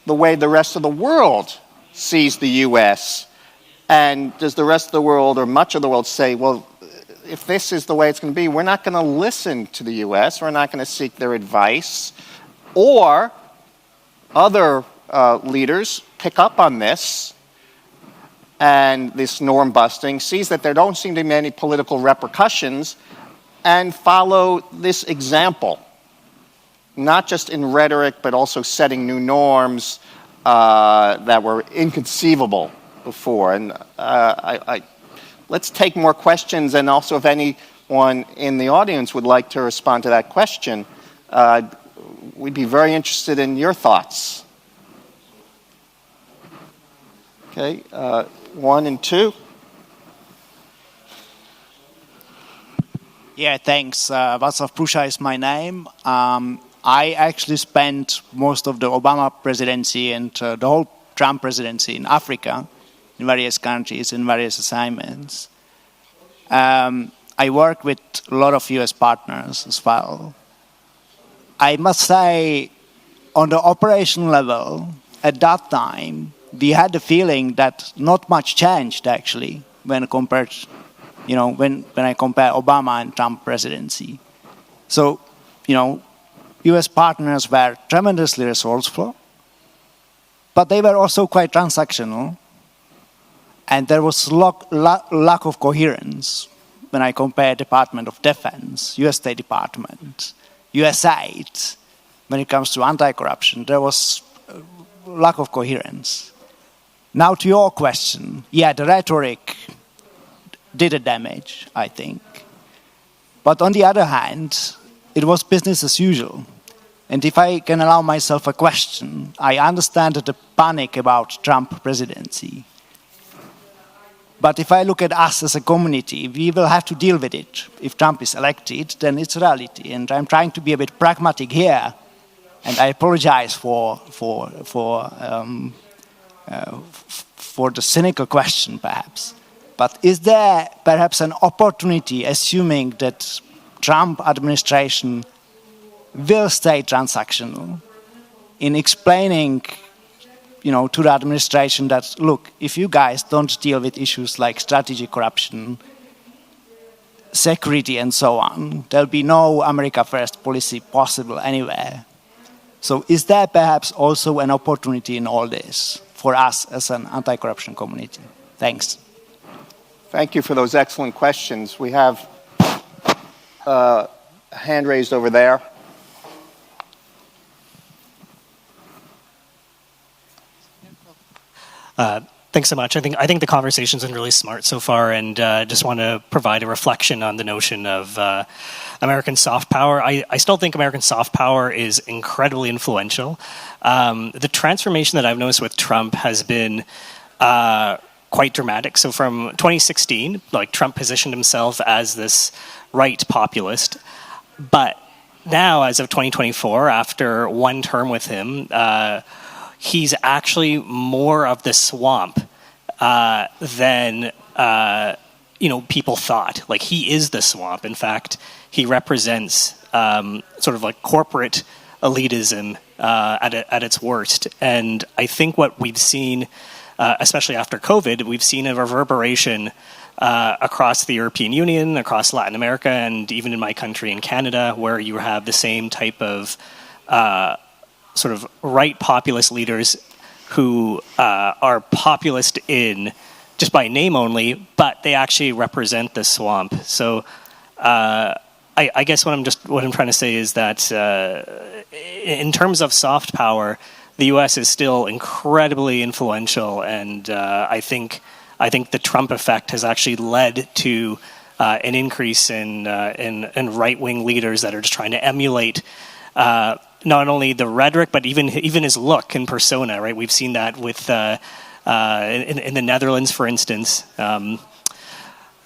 the way the rest of the world sees the U.S.? And does the rest of the world, or much of the world, say, well, if this is the way it's going to be, we're not going to listen to the U.S., we're not going to seek their advice, or other leaders pick up on this, and this norm busting, sees that there don't seem to be any political repercussions, and follow this example, not just in rhetoric, but also setting new norms that were inconceivable before. And let's take more questions, and also if anyone in the audience would like to respond to that question, we'd be very interested in your thoughts. Okay, 1 and 2. Yeah, thanks. Václav Prusha is my name. I actually spent most of the Obama presidency and the whole Trump presidency in Africa, in various countries, in various assignments. I worked with a lot of US partners as well. I must say, on the operation level, at that time, we had the feeling that not much changed actually when compared, when I compare Obama and Trump presidency. So, US partners were tremendously resourceful, but they were also quite transactional. And there was lack of coherence when I compare Department of Defense, US State Department, USAID. When it comes to anti-corruption, there was lack of coherence. Now to your question, yeah, the rhetoric did a damage, I think. But on the other hand, it was business as usual. And if I can allow myself a question, I understand the panic about Trump presidency. But if I look at us as a community, we will have to deal with it. If Trump is elected, then it's reality. And I'm trying to be a bit pragmatic here. And I apologize for the cynical question, perhaps. But is there perhaps an opportunity, assuming that Trump administration will stay transactional, in explaining to the administration that, look, if you guys don't deal with issues like strategic corruption, security and so on, there'll be no America First policy possible anywhere. So is there perhaps also an opportunity in all this for us as an anti-corruption community? Thanks. Thank you for those excellent questions. We have a hand raised over there. Thanks so much. I think the conversation's been really smart so far, and just want to provide a reflection on the notion of American soft power. I still think American soft power is incredibly influential. The transformation that I've noticed with Trump has been quite dramatic. So from 2016, Trump positioned himself as this right populist, but now, as of 2024, after one term with him, he's actually more of the swamp than people thought. He is the swamp. In fact, he represents sort of like corporate elitism at its worst. And I think what we've seen, especially after COVID, we've seen a reverberation across the European Union, across Latin America, and even in my country, in Canada, where you have the same type of sort of right populist leaders who are populist in just by name only, but they actually represent the swamp. So I guess what I'm trying to say is that in terms of soft power, the U.S. is still incredibly influential, and I think the Trump effect has actually led to an increase in right-wing leaders that are just trying to emulate not only the rhetoric, but even his look and persona, right? We've seen that with in the Netherlands, for instance.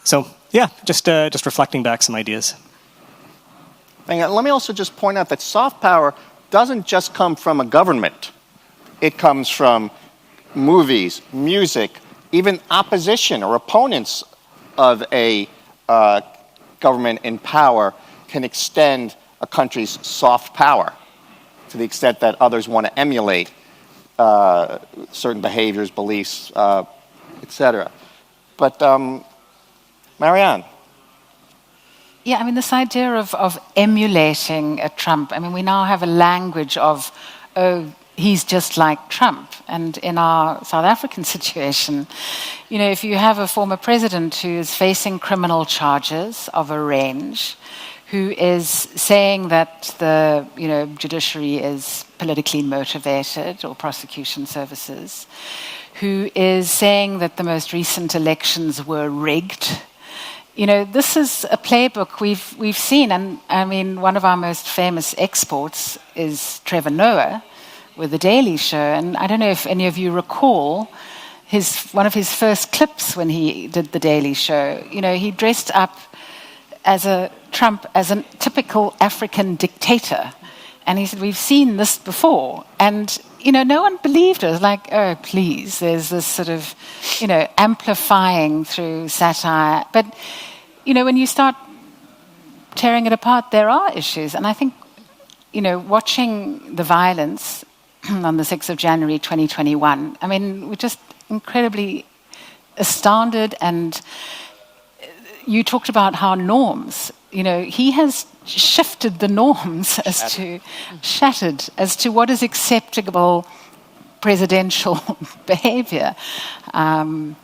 So yeah, just reflecting back some ideas. Let me also just point out that soft power doesn't just come from a government. It comes from movies, music, even opposition or opponents of a government in power can extend a country's soft power to the extent that others want to emulate certain behaviors, beliefs, etc. But Marianne. Yeah, I mean, this idea of emulating a Trump, I mean, we now have a language of, oh, he's just like Trump. And in our South African situation, you know, if you have a former president who is facing criminal charges of a range, who is saying that the, you know, judiciary is politically motivated, or prosecution services, who is saying that the most recent elections were rigged. You know, this is a playbook we've seen, and I mean, one of our most famous exports is Trevor Noah with The Daily Show, and I don't know if any of you recall one of his first clips when he did The Daily Show. You know, he dressed up as a typical African dictator, and he said, "We've seen this before," and you know, no one believed it. It was like, oh, please, there's this sort of, you know, amplifying through satire. But, you know, when you start tearing it apart, there are issues. And I think, you know, watching the violence on the 6th of January 2021, I mean, we're just incredibly astounded. And you talked about how norms, you know, he has shifted the norms shattered as to what is acceptable presidential behavior. And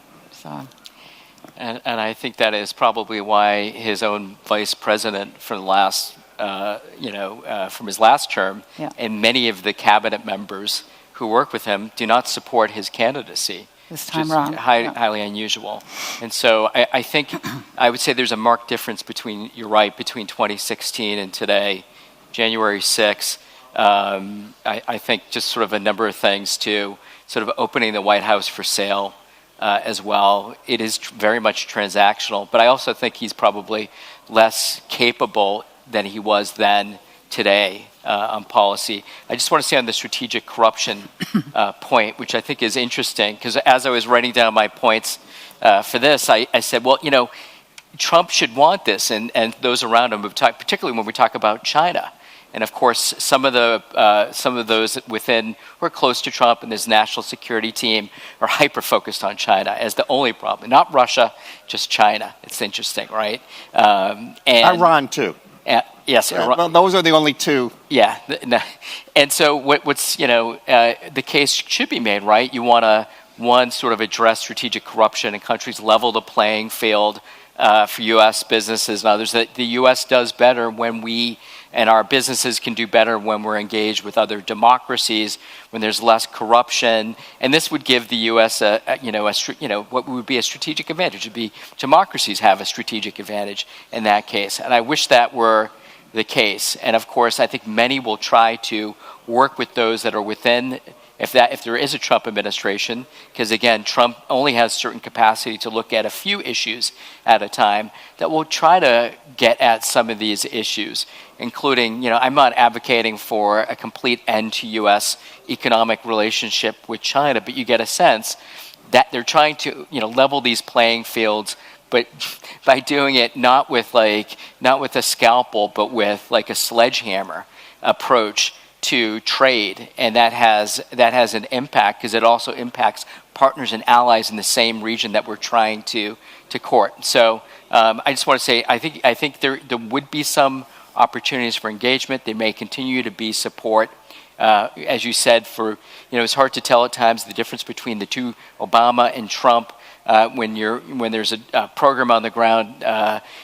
I think that is probably why his own vice president from the last, from his last term, and many of the cabinet members who work with him do not support his candidacy. This time around. Highly unusual. And so I think I would say there's a marked difference between 2016 and today, January 6th. I think just sort of a number of things too, sort of opening the White House for sale as well. It is very much transactional, but I also think he's probably less capable than he was then today on policy. I just want to say on the strategic corruption point, which I think is interesting, because as I was writing down my points for this, I said, well, you know, Trump should want this, and those around him, particularly when we talk about China. And of course, some of those within who are close to Trump and his national security team are hyper-focused on China as the only problem. Not Russia, just China. It's interesting, right? And Iran, too. Yes, those are the only two. Yeah, and so what's the case should be made, right? You want to sort of address strategic corruption in countries, level the playing field for U.S. businesses and others. That the U.S. does better when and our businesses can do better when we're engaged with other democracies, when there's less corruption, and this would give the U.S. what would be a strategic advantage. Would be democracies have a strategic advantage in that case, and I wish that were the case. And of course, I think many will try to work with those that are within. If there is a Trump administration, because again, Trump only has certain capacity to look at a few issues at a time, that will try to get at some of these issues, including, I'm not advocating for a complete end to U.S. economic relationship with China, but you get a sense that they're trying to, level these playing fields, but by doing it not with a scalpel, but with like a sledgehammer approach to trade, and that has an impact because it also impacts partners and allies in the same region that we're trying to court. So I just want to say I think there would be some opportunities for engagement. There may continue to be support, as you said. It's hard to tell at times the difference between the two, Obama and Trump. When there's a program on the ground,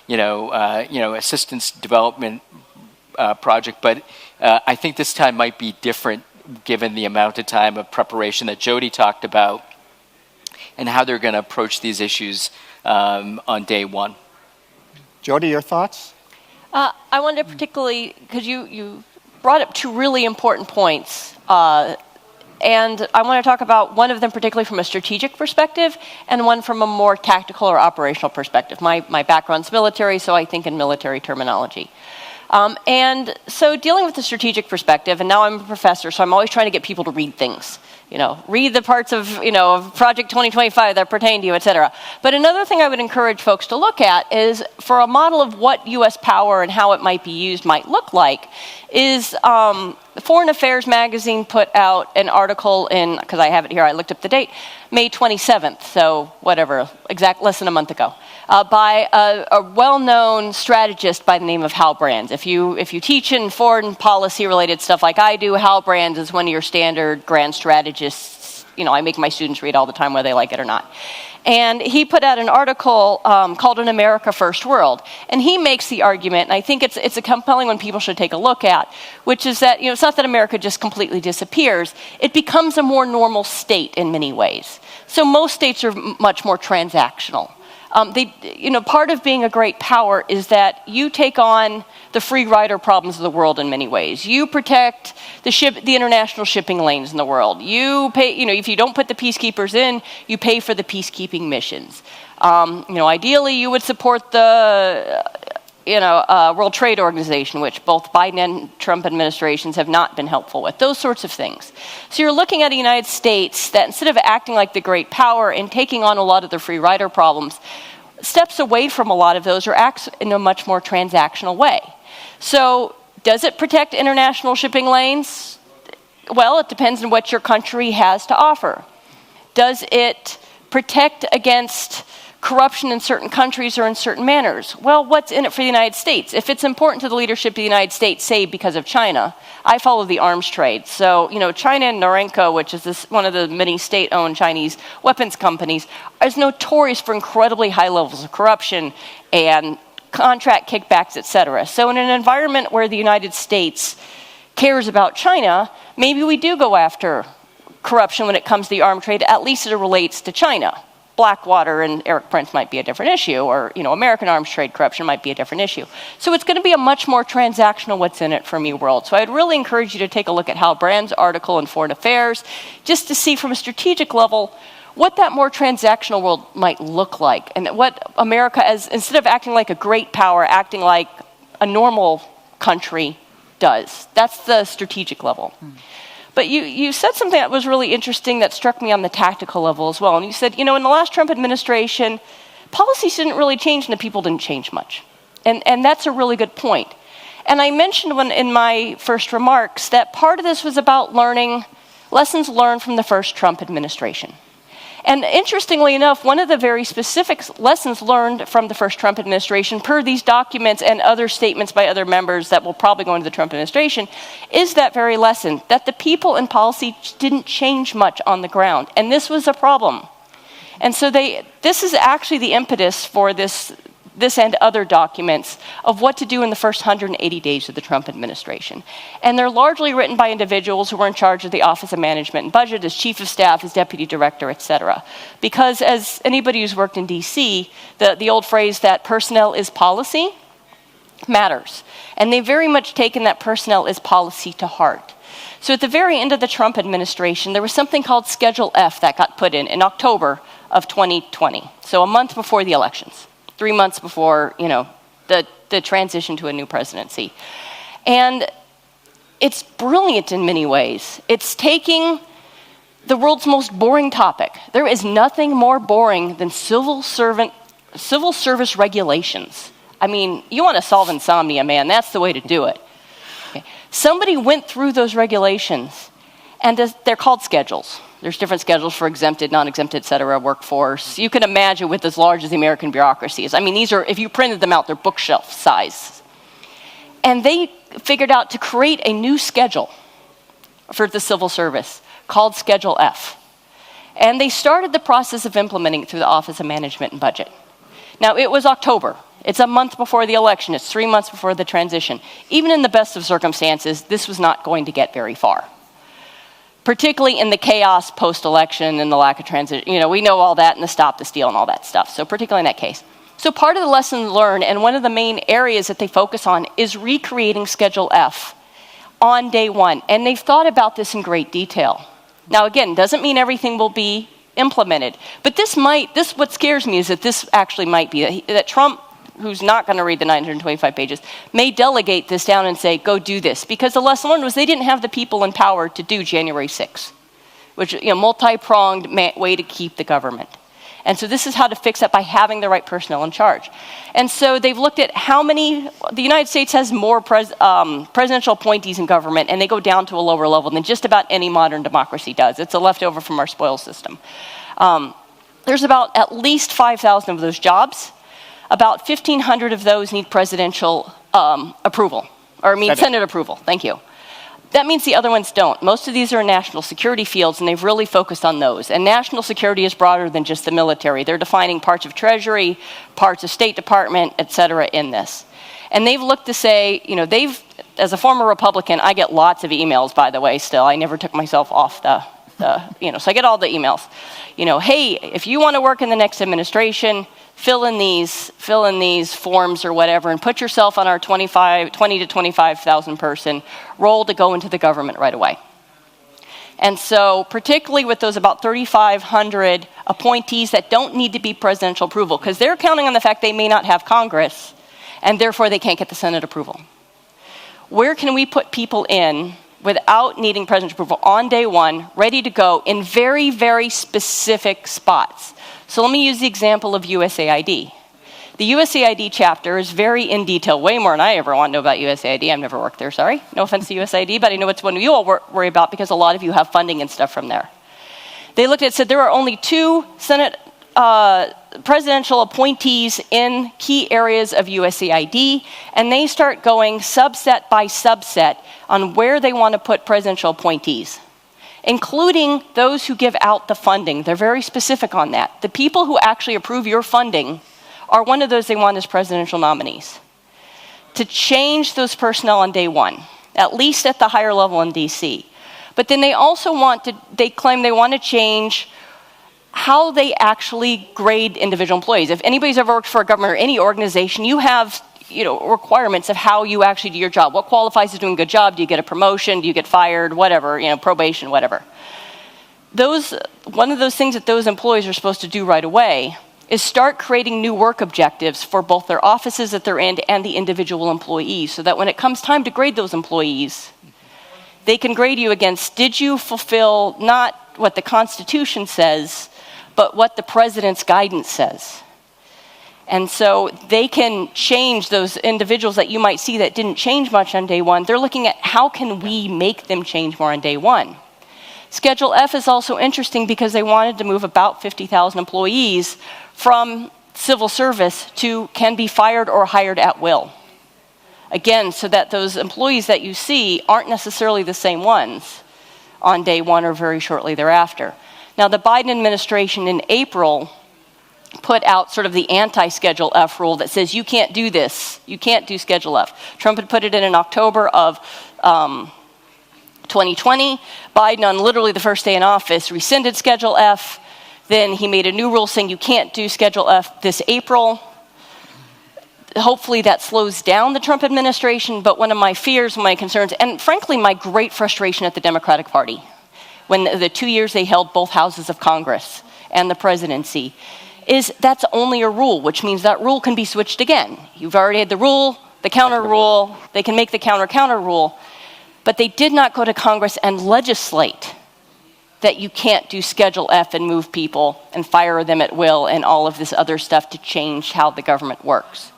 assistance development project, but I think this time might be different given the amount of time of preparation that Jody talked about and how they're going to approach these issues on day one. Jody, your thoughts? I wanted to particularly, because you brought up two really important points, and I want to talk about one of them particularly from a strategic perspective and one from a more tactical or operational perspective. My background's military, so I think in military terminology. And so dealing with the strategic perspective, and now I'm a professor, so I'm always trying to get people to read things. read the parts of, of Project 2025 that pertain to you, et cetera. But another thing I would encourage folks to look at is for a model of what U.S. power and how it might be used might look like is Foreign Affairs magazine put out an article in, because I have it here, I looked up the date, May 27th, so whatever, less than a month ago, by a well-known strategist by the name of Hal Brands. If you teach in foreign policy-related stuff like I do, Hal Brands is one of your standard grand strategists. I make my students read all the time whether they like it or not. And he put out an article called An America First World. And he makes the argument, and I think it's a compelling one people should take a look at, which is that it's not that America just completely disappears. It becomes a more normal state in many ways. So most states are much more transactional. Part of being a great power is that you take on the free rider problems of the world in many ways. You protect the international shipping lanes in the world. You pay, if you don't put the peacekeepers in, you pay for the peacekeeping missions. Ideally, you would support the World Trade Organization, which both Biden and Trump administrations have not been helpful with. Those sorts of things. So you're looking at a United States that instead of acting like the great power and taking on a lot of the free rider problems, steps away from a lot of those or acts in a much more transactional way. So does it protect international shipping lanes? Well, it depends on what your country has to offer. Does it protect against corruption in certain countries or in certain manners? Well, what's in it for the United States? If it's important to the leadership of the United States, say because of China, I follow the arms trade. So, China and Norinco, which is one of the many state-owned Chinese weapons companies, is notorious for incredibly high levels of corruption and contract kickbacks, et cetera. So in an environment where the United States cares about China, maybe we do go after corruption when it comes to the arms trade, at least as it relates to China. Blackwater and Eric Prince might be a different issue, or American arms trade corruption might be a different issue. So it's going to be a much more transactional what's in it for me world. So I'd really encourage you to take a look at Hal Brand's article in Foreign Affairs, just to see from a strategic level what that more transactional world might look like, and what America, as instead of acting like a great power, acting like a normal country does. That's the strategic level. But you said something that was really interesting that struck me on the tactical level as well. And you said, in the last Trump administration, policies didn't really change and the people didn't change much. And that's a really good point. And I mentioned in my first remarks that part of this was about lessons learned from the first Trump administration. And interestingly enough, one of the very specific lessons learned from the first Trump administration, per these documents and other statements by other members that will probably go into the Trump administration, is that very lesson, that the people and policy didn't change much on the ground. And this was a problem. And so this is actually the impetus for this and other documents of what to do in the first 180 days of the Trump administration. And they're largely written by individuals who were in charge of the Office of Management and Budget, as chief of staff, as deputy director, et cetera. Because as anybody who's worked in DC, the old phrase that personnel is policy matters. And they've very much taken that personnel is policy to heart. So at the very end of the Trump administration, there was something called Schedule F that got put in October of 2020. So a month before the elections. 3 months before, the transition to a new presidency. And it's brilliant in many ways. It's taking the world's most boring topic. There is nothing more boring than civil service regulations. I mean, you want to solve insomnia, man, that's the way to do it. Okay. Somebody went through those regulations, and they're called schedules. There's different schedules for exempted, non-exempted, et cetera, workforce. You can imagine with as large as the American bureaucracy is. I mean, these are, if you printed them out, they're bookshelf size. And they figured out to create a new schedule for the civil service called Schedule F. And they started the process of implementing it through the Office of Management and Budget. Now, it was October. It's a month before the election. It's 3 months before the transition. Even in the best of circumstances, this was not going to get very far. Particularly in the chaos post-election and the lack of transition. We know all that and the stop the steal and all that stuff. So particularly in that case. So part of the lesson learned, and one of the main areas that they focus on, is recreating Schedule F on day one. And they've thought about this in great detail. Now again, doesn't mean everything will be implemented. But what scares me is that this actually might be, that Trump, who's not going to read the 925 pages, may delegate this down and say, go do this. Because the lesson learned was they didn't have the people in power to do January 6th. which multi-pronged way to keep the government. And so this is how to fix that by having the right personnel in charge. And so they've looked at how many, the United States has more presidential appointees in government, and they go down to a lower level than just about any modern democracy does. It's a leftover from our spoils system. There's about at least 5,000 of those jobs. About 1,500 of those need presidential approval, or Senate approval, thank you. That means the other ones don't. Most of these are in national security fields, and they've really focused on those. And national security is broader than just the military. They're defining parts of Treasury, parts of State Department, et cetera, in this. And they've looked to say, as a former Republican, I get lots of emails, by the way, still. I never took myself off so I get all the emails. Hey, if you want to work in the next administration, fill in these forms or whatever, and put yourself on our 20 to 25,000 person roll to go into the government right away. And so, particularly with those about 3,500 appointees that don't need to be presidential approval, because they're counting on the fact they may not have Congress, and therefore they can't get the Senate approval. Where can we put people in without needing presidential approval on day one, ready to go in very, very specific spots? So let me use the example of USAID. The USAID chapter is very in detail, way more than I ever want to know about USAID. I've never worked there, sorry. No offense to USAID, but I know it's one you all worry about because a lot of you have funding and stuff from there. They looked at said there are only 2 Senate presidential appointees in key areas of USAID, and they start going subset by subset on where they want to put presidential appointees, including those who give out the funding. They're very specific on that. The people who actually approve your funding are one of those they want as presidential nominees. To change those personnel on day one, at least at the higher level in DC. But then they also they claim they want to change how they actually grade individual employees. If anybody's ever worked for a government or any organization, you have requirements of how you actually do your job. What qualifies as doing a good job? Do you get a promotion? Do you get fired? Whatever, probation, whatever. One of those things that those employees are supposed to do right away is start creating new work objectives for both their offices that they're in and the individual employees, so that when it comes time to grade those employees, they can grade you against, did you fulfill not what the Constitution says, but what the president's guidance says. And so they can change those individuals that you might see that didn't change much on day one. They're looking at how can we make them change more on day one. Schedule F is also interesting because they wanted to move about 50,000 employees from civil service to can be fired or hired at will. Again, so that those employees that you see aren't necessarily the same ones on day one or very shortly thereafter. Now, the Biden administration in April put out sort of the anti-Schedule F rule that says you can't do this, you can't do Schedule F. Trump had put it in October of 2020. Biden, on literally the first day in office, rescinded Schedule F. Then he made a new rule saying you can't do Schedule F this April. Hopefully that slows down the Trump administration, but one of my fears, my concerns, and frankly my great frustration at the Democratic Party, when the 2 years they held both houses of Congress and the presidency, is that's only a rule, which means that rule can be switched again. You've already had the rule, the counter rule, they can make the counter rule, but they did not go to Congress and legislate that you can't do Schedule F and move people and fire them at will and all of this other stuff to change how the government works.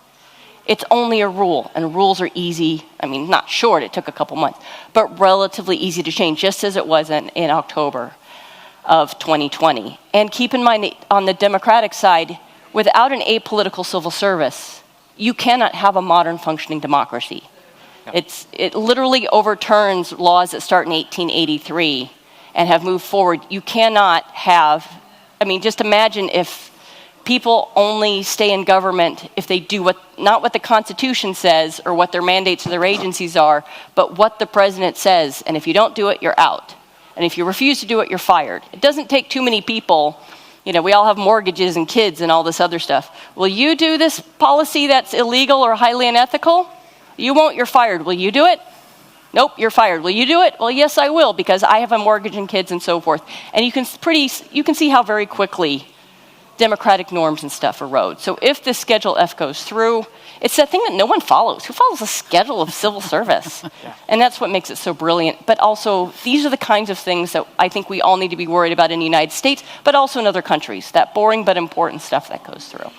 It's only a rule, and rules are easy. I mean, not short, it took a couple months, but relatively easy to change, just as it was in October of 2020. And keep in mind, on the Democratic side, without an apolitical civil service, you cannot have a modern functioning democracy. Yeah. It literally overturns laws that start in 1883 and have moved forward. You cannot have, just imagine if people only stay in government if they do not what the Constitution says or what their mandates of their agencies are, but what the president says. And if you don't do it, you're out. And if you refuse to do it, you're fired. It doesn't take too many people. We all have mortgages and kids and all this other stuff. Will you do this policy that's illegal or highly unethical? You won't, you're fired. Will you do it? Nope, you're fired. Will you do it? Well, yes, I will, because I have a mortgage and kids and so forth. And you can see how very quickly democratic norms and stuff erode. So if this Schedule F goes through, it's that thing that no one follows. Who follows a schedule of civil service? And that's what makes it so brilliant. But also, these are the kinds of things that I think we all need to be worried about in the United States, but also in other countries, that boring but important stuff that goes through.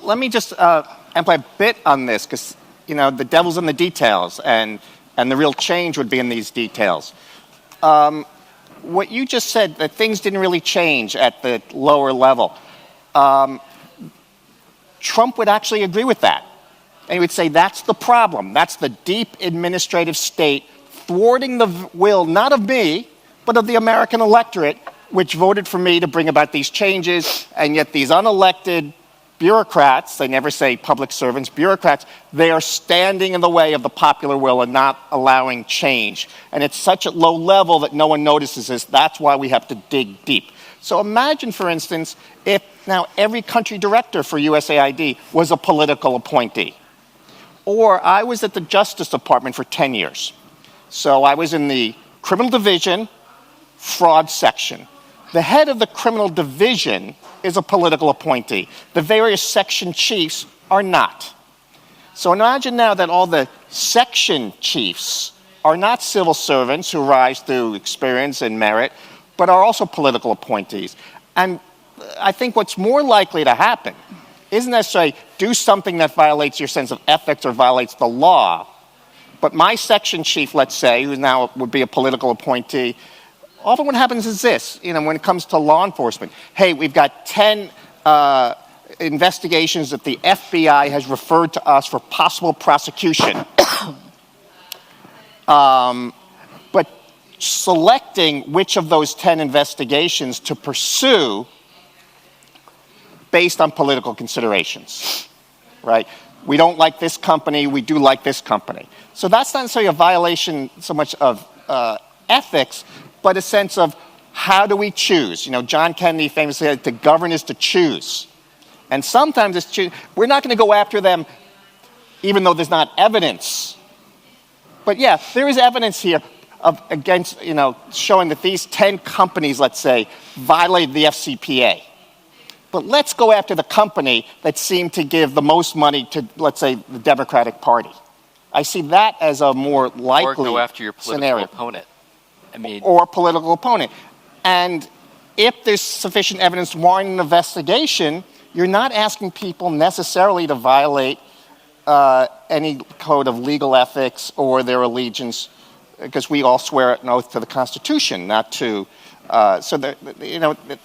Let me just amplify a bit on this, because, the devil's in the details, and the real change would be in these details. What you just said, that things didn't really change at the lower level. Trump would actually agree with that. And he would say that's the problem. That's the deep administrative state thwarting the will, not of me, but of the American electorate, which voted for me to bring about these changes, and yet these unelected bureaucrats, they never say public servants, bureaucrats, they are standing in the way of the popular will and not allowing change. And it's such a low level that no one notices this. That's why we have to dig deep. So imagine, for instance, if now every country director for USAID was a political appointee. Or I was at the Justice Department for 10 years. So I was in the criminal division, fraud section. The head of the criminal division is a political appointee. The various section chiefs are not. So imagine now that all the section chiefs are not civil servants who rise through experience and merit, but are also political appointees. And I think what's more likely to happen isn't necessarily do something that violates your sense of ethics or violates the law, but my section chief, let's say, who now would be a political appointee, often what happens is this, when it comes to law enforcement. Hey, we've got 10 investigations that the FBI has referred to us for possible prosecution. But selecting which of those 10 investigations to pursue based on political considerations, right? We don't like this company, we do like this company. So that's not necessarily a violation so much of ethics, but a sense of how do we choose? John Kennedy famously said, to govern is to choose. And sometimes it's we're not going to go after them even though there's not evidence. But yeah, there is evidence here against, showing that these 10 companies, let's say, violated the FCPA. But let's go after the company that seemed to give the most money to, let's say, the Democratic Party. I see that as a more likely Or go after your political scenario. opponent. Or political opponent. And if there's sufficient evidence to warrant an investigation, you're not asking people necessarily to violate any code of legal ethics or their allegiance, because we all swear an oath to the Constitution, not to. So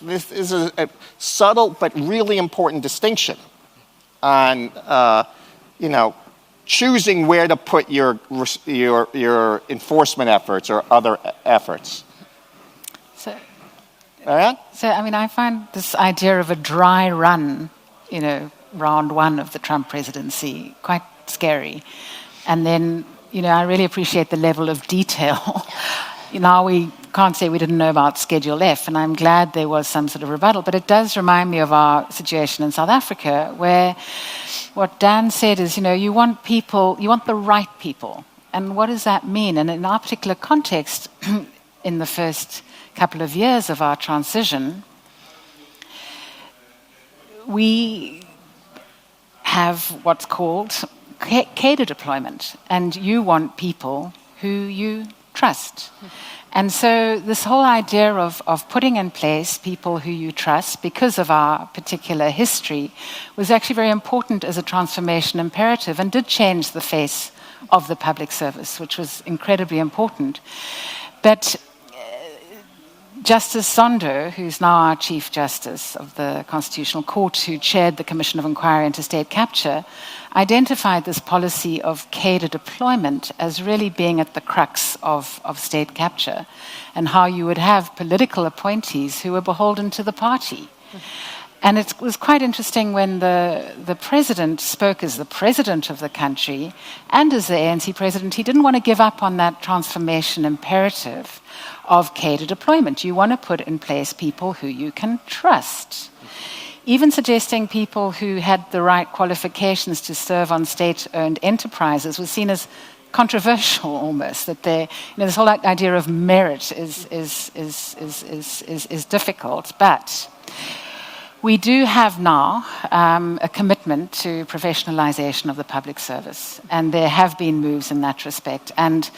this is a subtle but really important distinction on choosing where to put your enforcement efforts or other efforts. So, yeah? I find this idea of a dry run, round one of the Trump presidency quite scary. And then, I really appreciate the level of detail. Now we can't say we didn't know about Schedule F, and I'm glad there was some sort of rebuttal, but it does remind me of our situation in South Africa, where what Dan said is, you want the right people. And what does that mean? And in our particular context, in the first couple of years of our transition, we have what's called cadre deployment, and you want people who you trust. And so this whole idea of putting in place people who you trust because of our particular history was actually very important as a transformation imperative and did change the face of the public service, which was incredibly important. But Justice Zondo, who's now our Chief Justice of the Constitutional Court, who chaired the Commission of Inquiry into State Capture, identified this policy of cadre deployment as really being at the crux of state capture, and how you would have political appointees who were beholden to the party. And it was quite interesting when the president spoke as the president of the country and as the ANC president. He didn't want to give up on that transformation imperative of cadre deployment. You want to put in place people who you can trust. Even suggesting people who had the right qualifications to serve on state-owned enterprises was seen as controversial almost. That this whole idea of merit is difficult, but We do have now a commitment to professionalization of the public service, and there have been moves in that respect. And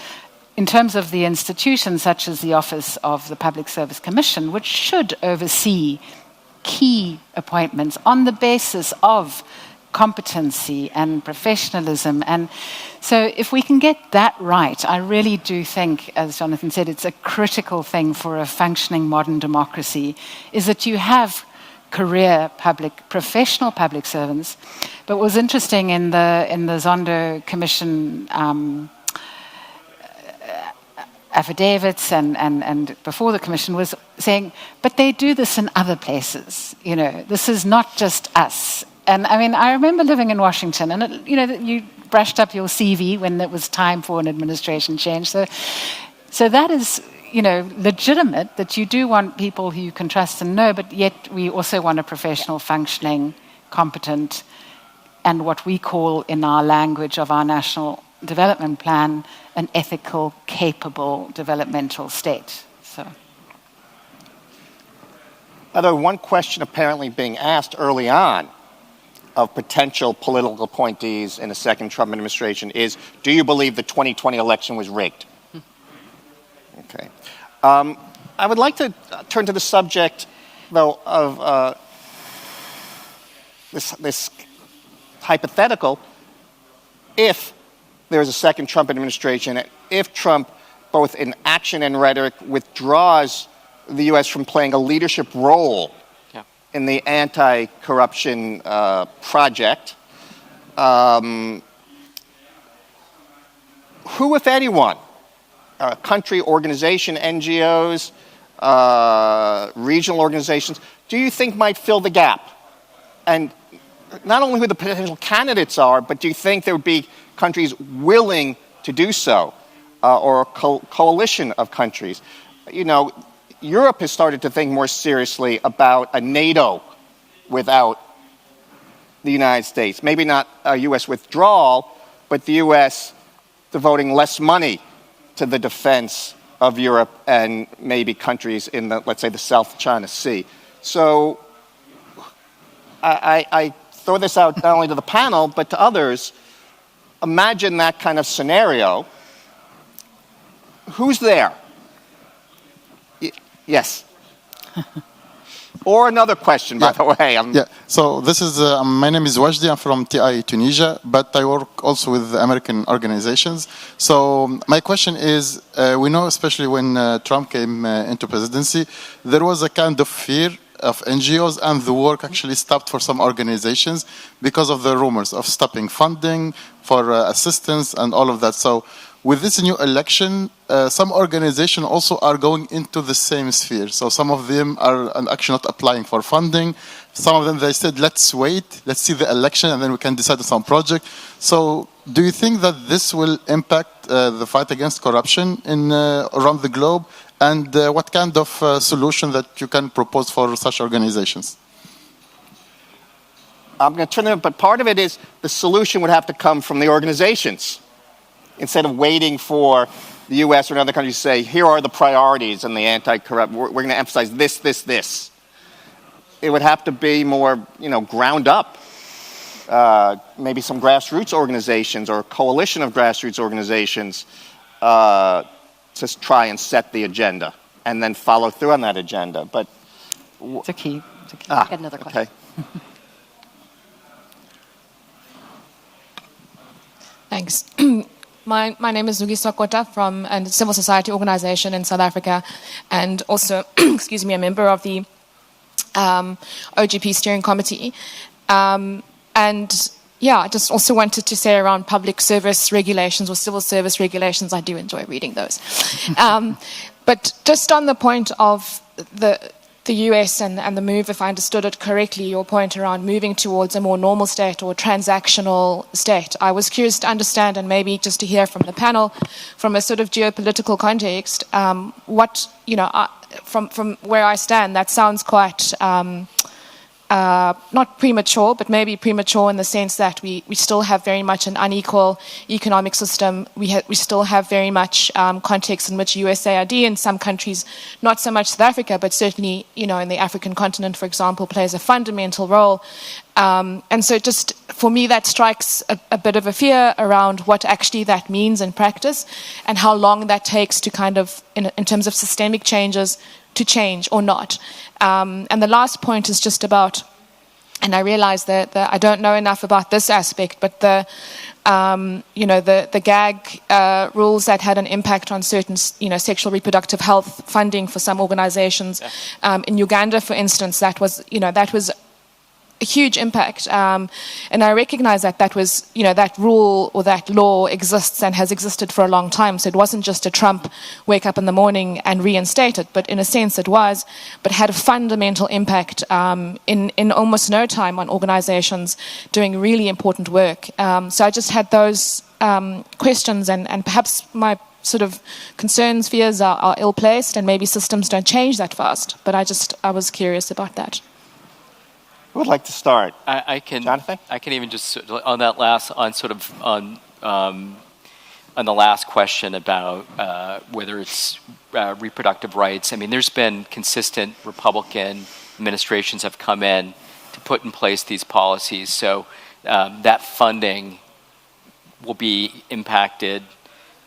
in terms of the institutions such as the Office of the Public Service Commission, which should oversee key appointments on the basis of competency and professionalism. And so if we can get that right, I really do think, as Jonathan said, it's a critical thing for a functioning modern democracy, is that you have career professional public servants. But what was interesting in the Zondo Commission affidavits and before the Commission was saying, but they do this in other places. You know, this is not just us. And I mean, I remember living in Washington, and you brushed up your CV when it was time for an administration change. So that is, legitimate, that you do want people who you can trust and know, but yet we also want a professional, functioning, competent, and what we call in our language of our national development plan, an ethical, capable developmental state. So. Although one question apparently being asked early on of potential political appointees in a second Trump administration is, do you believe the 2020 election was rigged? Okay. I would like to turn to the subject, though, of this hypothetical. If there's a second Trump administration, if Trump, both in action and rhetoric, withdraws the U.S. from playing a leadership role in the anti-corruption project, who, if anyone, country, organization, NGOs, regional organizations, do you think might fill the gap? And not only who the potential candidates are, but do you think there would be countries willing to do so, or a coalition of countries? Europe has started to think more seriously about a NATO without the United States. Maybe not a U.S. withdrawal, but the U.S. devoting less money to the defense of Europe and maybe countries in let's say, the South China Sea. So I throw this out not only to the panel, but to others. Imagine that kind of scenario. Who's there? Yes. Or another question, by the way. So this is, my name is Wajdi. I'm from TI Tunisia, but I work also with American organizations. So my question is, we know especially when Trump came into presidency, there was a kind of fear of NGOs, and the work actually stopped for some organizations because of the rumors of stopping funding for assistance and all of that. So with this new election, some organizations also are going into the same sphere. So some of them are actually not applying for funding. Some of them, they said, let's wait, let's see the election, and then we can decide on some project. So do you think that this will impact the fight against corruption around the globe? And what kind of solution that you can propose for such organizations? I'm going to turn it, but part of it is the solution would have to come from the organizations. Instead of waiting for the U.S. or another country to say, here are the priorities in the anti-corrupt, we're going to emphasize this, this, this. It would have to be more, ground up. Maybe some grassroots organizations or a coalition of grassroots organizations to try and set the agenda and then follow through on that agenda. But it's a key. I got another question. Okay. Thanks. My name is Nugi Sokota from a civil society organization in South Africa, and also, excuse me, a member of the OGP steering committee. I just also wanted to say around public service regulations or civil service regulations, I do enjoy reading those. But just on the point of the US and the move, if I understood it correctly, your point around moving towards a more normal state or transactional state, I was curious to understand, and maybe just to hear from the panel, from a sort of geopolitical context, from where I stand, that sounds quite not premature, but maybe premature in the sense that we still have very much an unequal economic system. We still have very much context in which USAID in some countries, not so much South Africa, but certainly, in the African continent, for example, plays a fundamental role. And so just for me, that strikes a bit of a fear around what actually that means in practice and how long that takes to kind of, in terms of systemic changes, to change or not. And the last point is just about, and I realize that I don't know enough about this aspect, but the gag rules that had an impact on certain, sexual reproductive health funding for some organizations. In Uganda, for instance, that was a huge impact. And I recognize that was, that rule or that law exists and has existed for a long time. So it wasn't just a Trump wake up in the morning and reinstate it, but in a sense it was, but had a fundamental impact in almost no time on organizations doing really important work. So I just had those questions and perhaps my sort of concerns, fears are ill-placed and maybe systems don't change that fast. But I was curious about that. Who would like to start? I can. Jonathan? I can even just on the last question about whether it's reproductive rights. I mean, there's been consistent Republican administrations have come in to put in place these policies, so that funding will be impacted.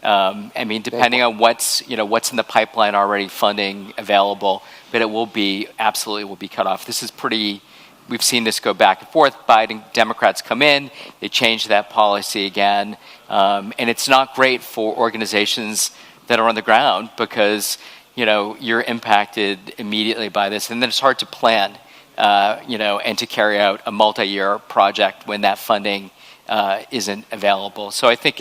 I mean, depending on what's in the pipeline already, funding available, but it will be cut off. This is pretty. We've seen this go back and forth. Democrats come in, they change that policy again, and it's not great for organizations that are on the ground because you're impacted immediately by this, and then it's hard to plan, and to carry out a multi-year project when that funding isn't available. So I think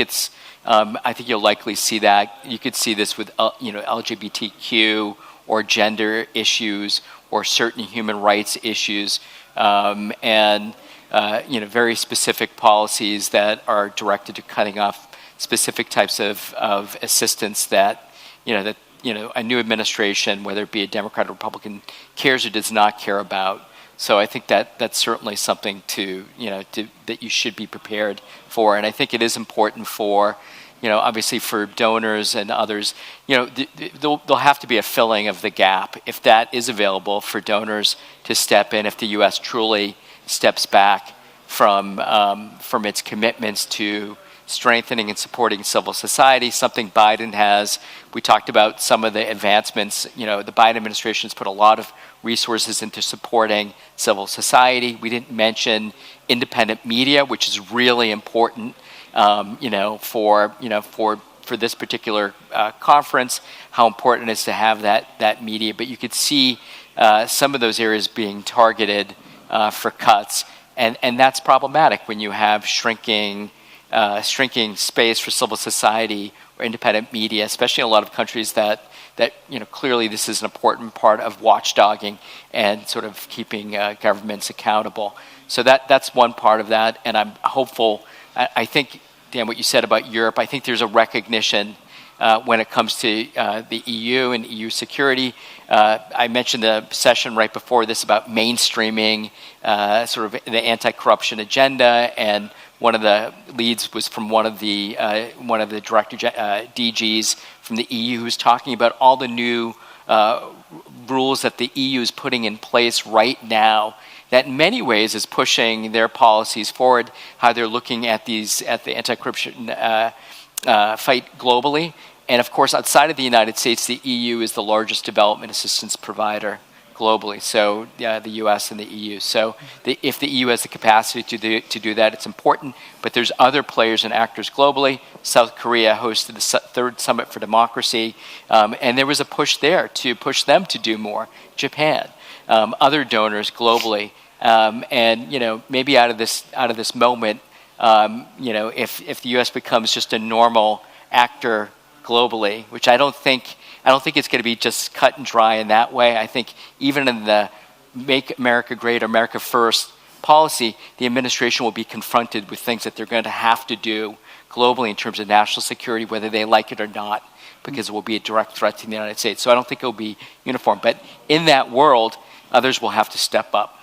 I think you'll likely see that. You could see this with LGBTQ or gender issues or certain human rights issues. And very specific policies that are directed to cutting off specific types of assistance that a new administration, whether it be a Democrat or Republican, cares or does not care about. So I think that's certainly something that you should be prepared for, and I think it is important for. Obviously for donors and others, there'll have to be a filling of the gap if that is available for donors to step in. If the U.S. truly steps back from its commitments to strengthening and supporting civil society, something Biden has. We talked about some of the advancements. The Biden administration has put a lot of resources into supporting civil society. We didn't mention independent media, which is really important. For this particular conference, how important it is to have that media. But you could see some of those areas being targeted for cuts, and that's problematic when you have shrinking space for civil society or independent media, especially in a lot of countries that clearly this is an important part of watchdogging and sort of keeping governments accountable. So that's one part of that, and I'm hopeful. I think, Dan, what you said about Europe, I think there's a recognition when it comes to the EU and EU security. I mentioned the session right before this about mainstreaming sort of the anti-corruption agenda, and one of the leads was from one of the director DGs from the EU who's talking about all the new rules that the EU is putting in place right now that in many ways is pushing their policies forward, how they're looking at the anti-corruption fight globally. And of course, outside of the United States, the EU is the largest development assistance provider globally, so the US and the EU. So if the EU has the capacity to do that, it's important. But there's other players and actors globally. South Korea hosted the third Summit for Democracy, and there was a push there to push them to do more. Japan, other donors globally. And maybe out of this moment, if the U.S. becomes just a normal actor globally, which I don't think it's going to be just cut and dry in that way. I think even in the Make America Great, America First policy, the administration will be confronted with things that they're going to have to do globally in terms of national security, whether they like it or not, because it will be a direct threat to the United States. So I don't think it will be uniform. But in that world, others will have to step up.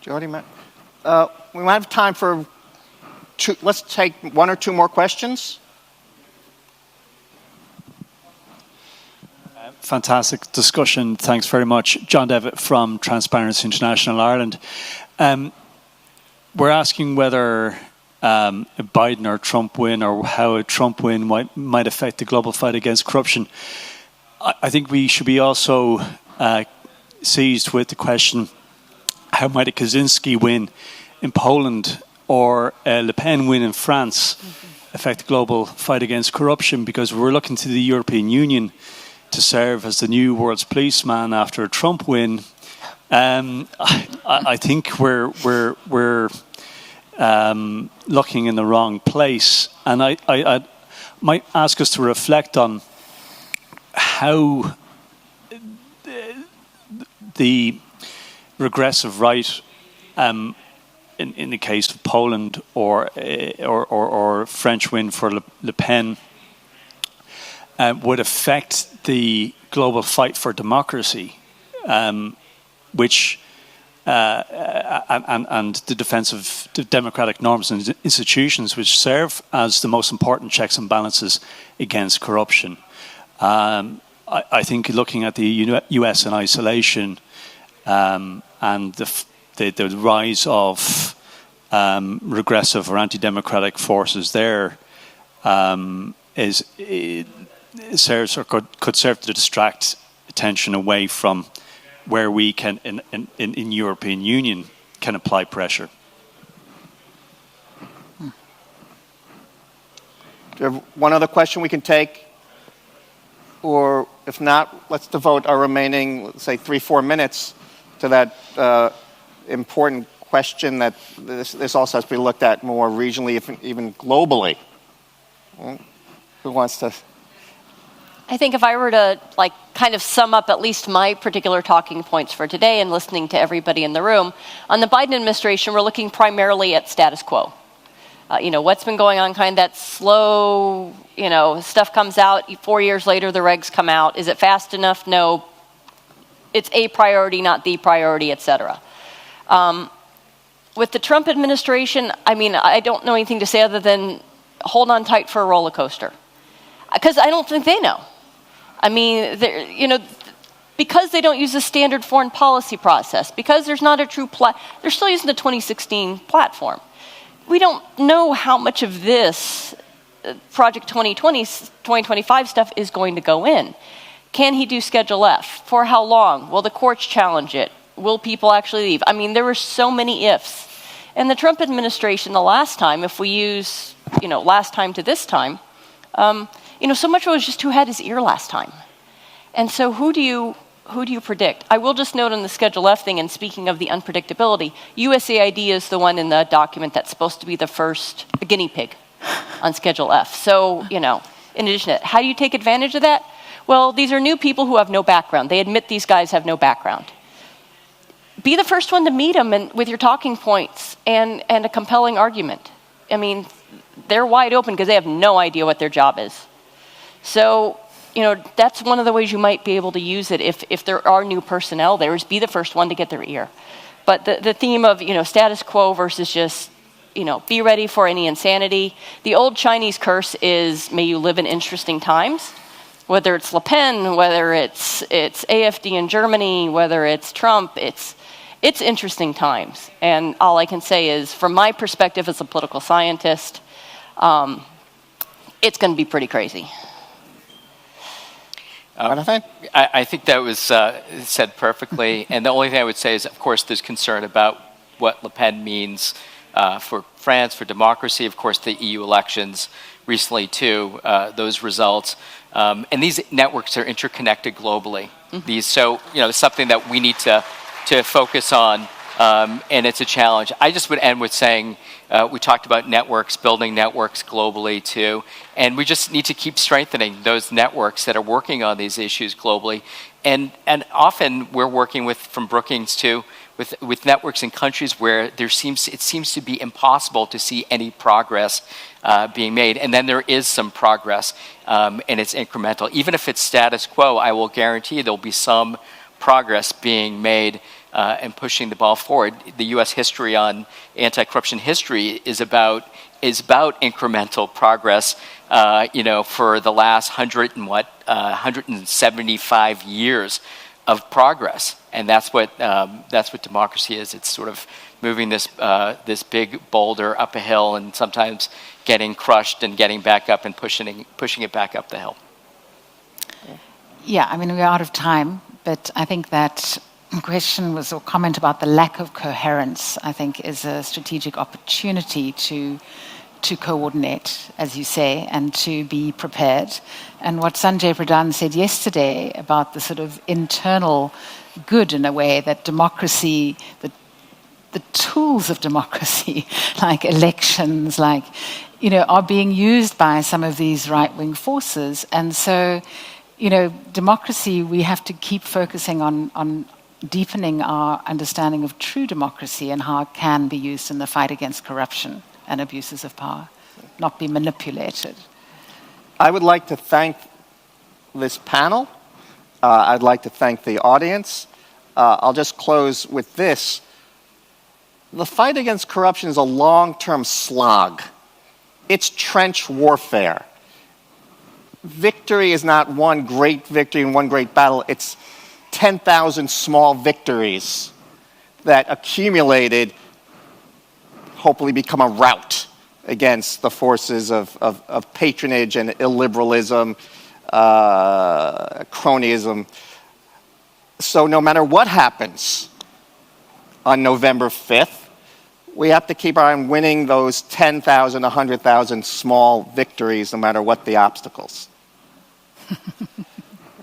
Jody, we might have time for two. Let's take one or two more questions. Fantastic discussion. Thanks very much. John Devitt from Transparency International Ireland. We're asking whether a Biden or Trump win, or how a Trump win might affect the global fight against corruption. I think we should be also seized with the question, how might a Kaczynski win in Poland or a Le Pen win in France affect the global fight against corruption? Because we're looking to the European Union to serve as the new world's policeman after a Trump win. I think we're looking in the wrong place, and I might ask us to reflect on how the regressive right, in the case of Poland or French win for Le Pen, would affect the global fight for democracy, which and the defence of democratic norms and institutions, which serve as the most important checks and balances against corruption. I think looking at the US in isolation and the rise of regressive or anti-democratic forces there serves or could serve to distract attention away from where we can, in European Union, can apply pressure. Do you have one other question we can take? Or if not, let's devote our remaining, let's say, 3-4 minutes to that important question that this also has to be looked at more regionally, even globally. Who wants to? I think if I were to kind of sum up at least my particular talking points for today and listening to everybody in the room, on the Biden administration, we're looking primarily at status quo. What's been going on, kind of that slow, stuff comes out, 4 years later the regs come out. Is it fast enough? No. It's a priority, not the priority, etc. With the Trump administration, I don't know anything to say other than hold on tight for a roller coaster. Because I don't think they know. Because they don't use the standard foreign policy process, because there's not a true they're still using the 2016 platform. We don't know how much of this Project 2025 stuff is going to go in. Can he do Schedule F? For how long? Will the courts challenge it? Will people actually leave? There were so many ifs. And the Trump administration, the last time, if we use, last time to this time, so much of it was just who had his ear last time. And so who do you predict? I will just note on the Schedule F thing, and speaking of the unpredictability, USAID is the one in the document that's supposed to be the guinea pig on Schedule F. So, in addition to that, how do you take advantage of that? Well, these are new people who have no background. They admit these guys have no background. Be the first one to meet them with your talking points and a compelling argument. They're wide open because they have no idea what their job is. So, that's one of the ways you might be able to use it if there are new personnel there, is be the first one to get their ear. But the theme of, status quo versus just, be ready for any insanity. The old Chinese curse is, may you live in interesting times. Whether it's Le Pen, whether it's AfD in Germany, whether it's Trump, it's interesting times. And all I can say is, from my perspective as a political scientist, it's going to be pretty crazy. I think that was said perfectly. And the only thing I would say is, of course, there's concern about what Le Pen means for France, for democracy. Of course, the EU elections recently, too, those results. And these networks are interconnected globally. Mm-hmm. It's something that we need to focus on, and it's a challenge. I just would end with saying, we talked about networks, building networks globally too, and we just need to keep strengthening those networks that are working on these issues globally. And often we're working from Brookings too, with networks in countries where it seems to be impossible to see any progress being made. And then there is some progress, and it's incremental. Even if it's status quo, I will guarantee there'll be some progress being made and pushing the ball forward. The U.S. history on anti-corruption history is about incremental progress. For the last 175 years of progress, and that's what democracy is. It's sort of moving this big boulder up a hill, and sometimes getting crushed and getting back up and pushing it back up the hill. Yeah, I mean, we're out of time, but I think that question was a comment about the lack of coherence, I think, is a strategic opportunity to coordinate, as you say, and to be prepared. And what Sanjay Pradhan said yesterday about the sort of internal good, in a way, that democracy, the tools of democracy, like elections, are being used by some of these right-wing forces. And so, democracy, we have to keep focusing on deepening our understanding of true democracy and how it can be used in the fight against corruption and abuses of power, not be manipulated. I would like to thank this panel. I'd like to thank the audience. I'll just close with this. The fight against corruption is a long-term slog. It's trench warfare. Victory is not one great victory and one great battle. It's 10,000 small victories that accumulated hopefully become a rout against the forces of patronage and illiberalism, cronyism. So no matter what happens on November 5th, we have to keep our eye on winning those 10,000, 100,000 small victories, no matter what the obstacles.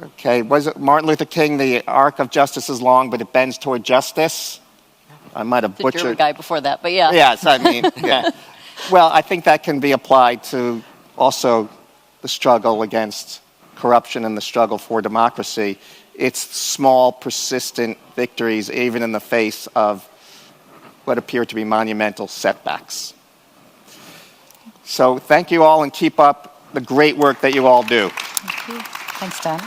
Okay, was it Martin Luther King, the arc of justice is long, but it bends toward justice? I might have butchered. The German guy before that, but yeah. Yes, I mean, yeah. Well, I think that can be applied to also the struggle against corruption and the struggle for democracy. It's small, persistent victories, even in the face of what appear to be monumental setbacks. So thank you all, and keep up the great work that you all do. Thank you. Thanks, Dan.